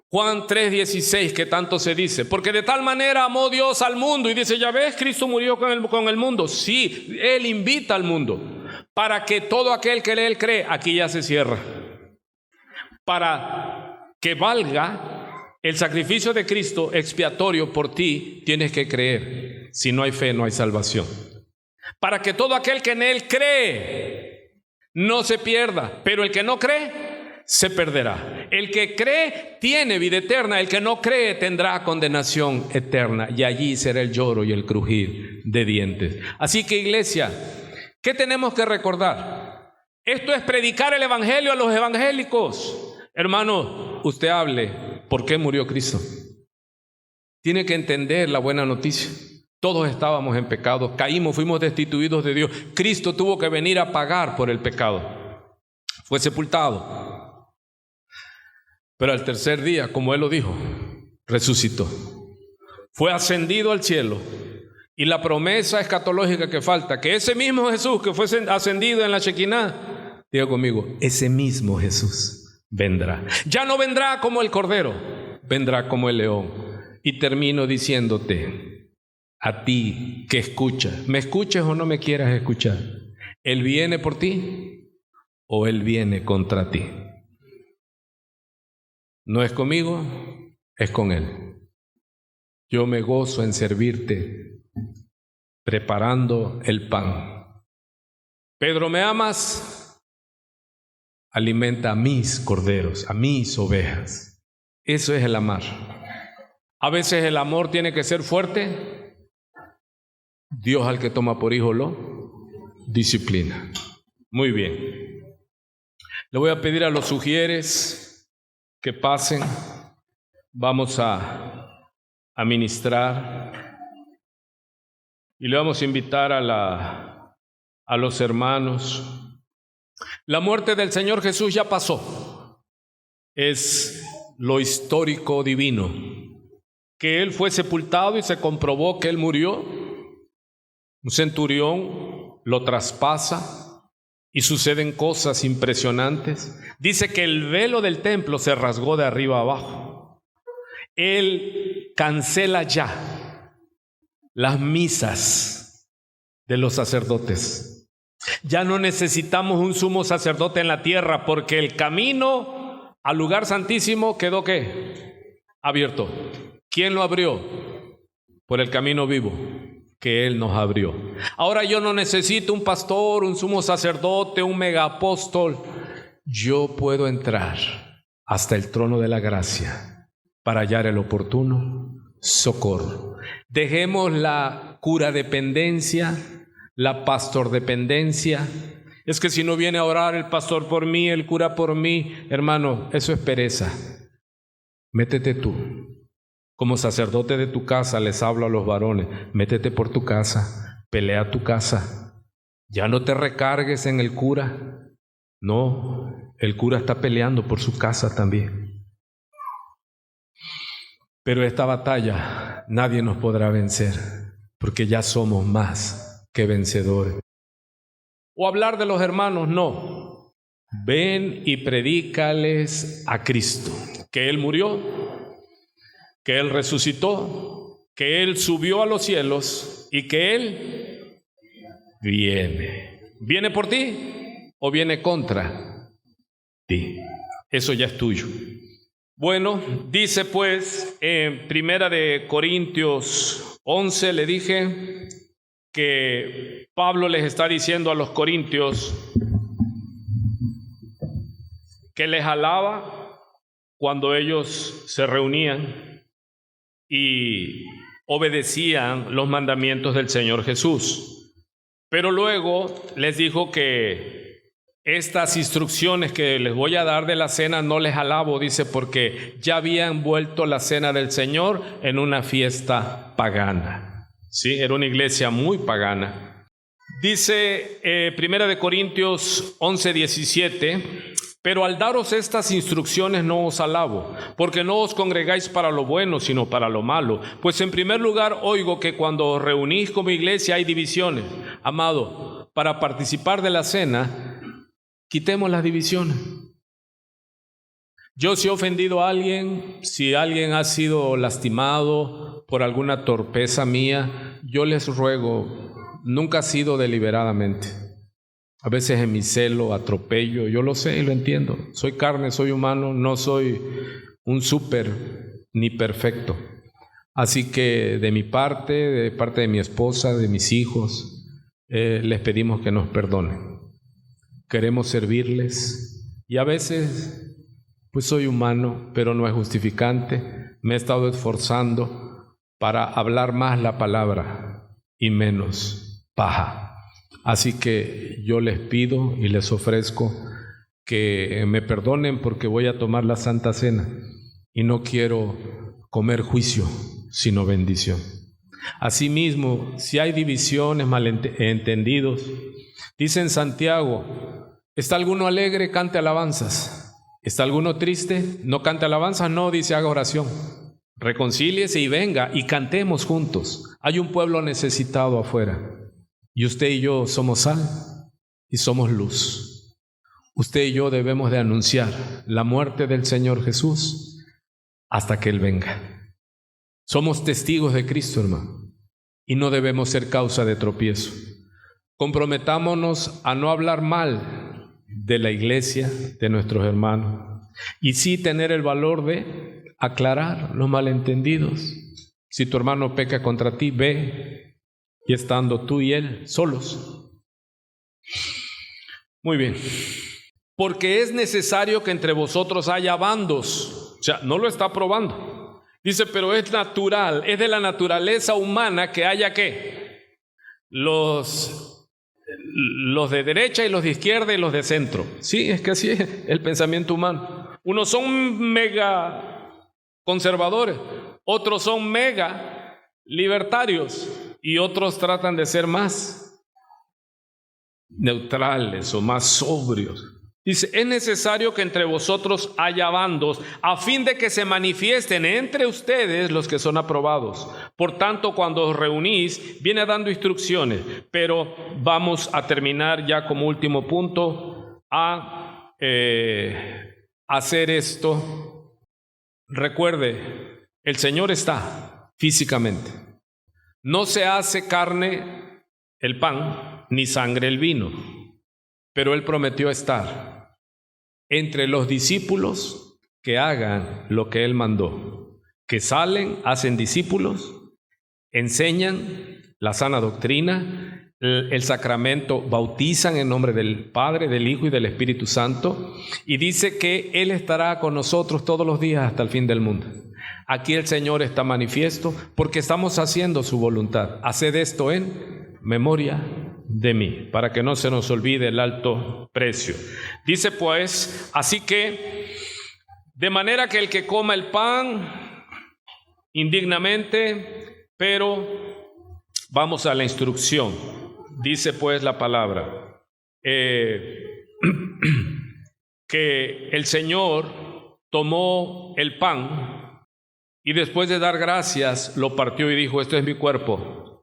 Juan 3:16, que tanto se dice, porque de tal manera amó Dios al mundo, y dice, ya ves, Cristo murió con el mundo. Sí, Él invita al mundo, para que todo aquel que en Él cree, aquí ya se cierra, para que valga el sacrificio de Cristo expiatorio por ti, tienes que creer. Si no hay fe, no hay salvación. Para que todo aquel que en Él cree no se pierda, pero el que no cree se perderá. El que cree tiene vida eterna, el que no cree tendrá condenación eterna, y allí será el lloro y el crujir de dientes. Así que, iglesia, ¿qué tenemos que recordar? Esto es predicar el evangelio a los evangélicos. Hermano, usted hable por qué murió Cristo. Tiene que entender la buena noticia. Todos estábamos en pecado, caímos, fuimos destituidos de Dios. Cristo tuvo que venir a pagar por el pecado. Fue sepultado. Pero al tercer día, como Él lo dijo, resucitó. Fue ascendido al cielo. Y la promesa escatológica que falta, que ese mismo Jesús que fue ascendido en la Shekinah, diga conmigo, ese mismo Jesús vendrá. Ya no vendrá como el cordero, vendrá como el león. Y termino diciéndote, a ti que escuchas, ¿me escuches o no me quieras escuchar? ¿Él viene por ti o Él viene contra ti? No es conmigo, es con Él. Yo me gozo en servirte, preparando el pan. Pedro, ¿me amas? Alimenta a mis corderos, a mis ovejas. Eso es el amar. A veces el amor tiene que ser fuerte. Dios al que toma por hijo lo disciplina. Muy bien. Le voy a pedir a los sugieres que pasen. Vamos a ministrar. Y le vamos a invitar a los hermanos. La muerte del Señor Jesús ya pasó. Es lo histórico divino. Que Él fue sepultado y se comprobó que Él murió. Un centurión lo traspasa y suceden cosas impresionantes. Dice que el velo del templo se rasgó de arriba a abajo. Él cancela ya las misas de los sacerdotes. Ya no necesitamos un sumo sacerdote en la tierra, porque el camino al lugar santísimo quedó ¿qué? Abierto. ¿Quién lo abrió? Por el camino vivo que Él nos abrió. Ahora yo no necesito un pastor, un sumo sacerdote, un megaapóstol. Yo puedo entrar hasta el trono de la gracia para hallar el oportuno socorro. Dejemos la curadependencia, la pastordependencia. Es que si no viene a orar el pastor por mí, el cura por mí, hermano, eso es pereza. Métete tú. Como sacerdote de tu casa les hablo a los varones, métete por tu casa, pelea tu casa, Ya no te recargues en el cura. No, el cura está peleando por su casa también. Pero esta batalla nadie nos podrá vencer, porque ya somos más que vencedores. O hablar de los hermanos, no. Ven y predícales a Cristo, que Él murió, que Él resucitó, que Él subió a los cielos y que Él viene. ¿Viene por ti o viene contra ti? Eso ya es tuyo. Bueno, dice pues en 1 Corintios 11, le dije que Pablo les está diciendo a los corintios que les alaba cuando ellos se reunían y obedecían los mandamientos del Señor Jesús. Pero luego les dijo que estas instrucciones que les voy a dar de la cena no les alabo, dice, porque ya habían vuelto la cena del Señor en una fiesta pagana. Sí, era una iglesia muy pagana. Dice 1 Corintios 11:17, pero al daros estas instrucciones no os alabo, porque no os congregáis para lo bueno, sino para lo malo. Pues en primer lugar oigo que cuando os reunís como iglesia hay divisiones. Amado, para participar de la cena, quitemos las divisiones. Yo si he ofendido a alguien, si alguien ha sido lastimado por alguna torpeza mía, yo les ruego, nunca ha sido deliberadamente. A veces en mi celo atropello, yo lo sé y lo entiendo. Soy carne, soy humano, no soy un súper ni perfecto. Así que de mi parte, de parte de mi esposa, de mis hijos, les pedimos que nos perdonen. Queremos servirles y a veces, pues soy humano, pero no es justificante. Me he estado esforzando para hablar más la palabra y menos paja. Así que yo les pido y les ofrezco que me perdonen porque voy a tomar la Santa Cena y no quiero comer juicio, sino bendición. Asimismo, si hay divisiones, malentendidos, dice en Santiago, ¿está alguno alegre? Cante alabanzas. ¿Está alguno triste? No cante alabanzas, no, dice haga oración. Reconcíliese y venga y cantemos juntos. Hay un pueblo necesitado afuera y usted y yo somos sal y somos luz. Usted y yo debemos de anunciar la muerte del Señor Jesús hasta que Él venga. Somos testigos de Cristo, hermano, y no debemos ser causa de tropiezo. Comprometámonos a no hablar mal de la iglesia, de nuestros hermanos, y sí tener el valor de aclarar los malentendidos. Si tu hermano peca contra ti, ve, y estando tú y él solos. Muy bien. Porque es necesario que entre vosotros haya bandos. O sea, no lo está probando. Dice, pero es natural, es de la naturaleza humana que haya ¿qué? Los de derecha y los de izquierda y los de centro. Sí, es que así es el pensamiento humano. Unos son mega conservadores, otros son mega libertarios y otros tratan de ser más neutrales o más sobrios. Dice, es necesario que entre vosotros haya bandos, a fin de que se manifiesten entre ustedes los que son aprobados. Por tanto, cuando os reunís, viene dando instrucciones, pero vamos a terminar ya como último punto a hacer esto. Recuerde, el Señor está físicamente. No se hace carne el pan, ni sangre el vino, pero Él prometió estar entre los discípulos que hagan lo que Él mandó, que salen, hacen discípulos, enseñan la sana doctrina, el sacramento, bautizan en nombre del Padre, del Hijo y del Espíritu Santo, y dice que Él estará con nosotros todos los días hasta el fin del mundo. Aquí el Señor está manifiesto porque estamos haciendo su voluntad. Haced esto en memoria de mí, para que no se nos olvide el alto precio. Dice pues, así que, de manera que el que coma el pan indignamente, pero vamos a la instrucción. Dice pues la palabra que el Señor tomó el pan y después de dar gracias lo partió y dijo: esto es mi cuerpo,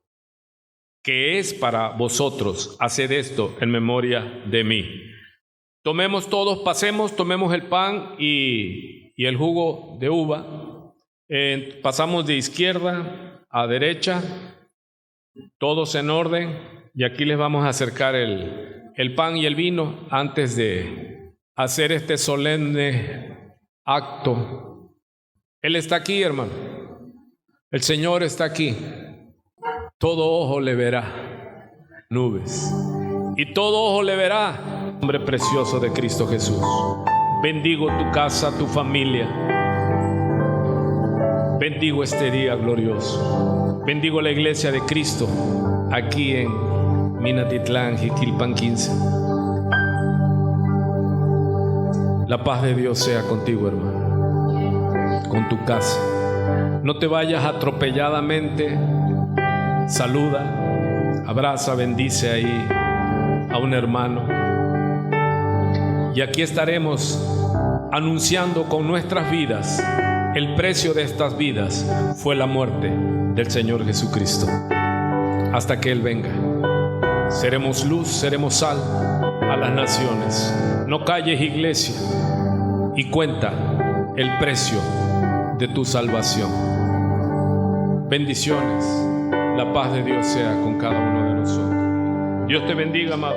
que es para vosotros, haced esto en memoria de mí. Tomemos todos, pasemos, tomemos el pan y el jugo de uva. Pasamos de izquierda a derecha, todos en orden. Y aquí les vamos a acercar el pan y el vino antes de hacer este solemne acto. Él está aquí, hermano. El Señor está aquí. Todo ojo le verá nubes. Y todo ojo le verá nombre precioso de Cristo Jesús. Bendigo tu casa, tu familia. Bendigo este día glorioso. Bendigo la iglesia de Cristo aquí en Minatitlán, Jiquilpan 15. La paz de Dios sea contigo, hermano, con tu casa. No te vayas atropelladamente. Saluda, abraza, bendice ahí a un hermano. Y aquí estaremos anunciando con nuestras vidas. El precio de estas vidas fue la muerte del Señor Jesucristo. Hasta que Él venga. Seremos luz, seremos sal a las naciones. No calles, iglesia, y cuenta el precio de tu salvación. Bendiciones. La paz de Dios sea con cada uno de nosotros. Dios te bendiga, amado.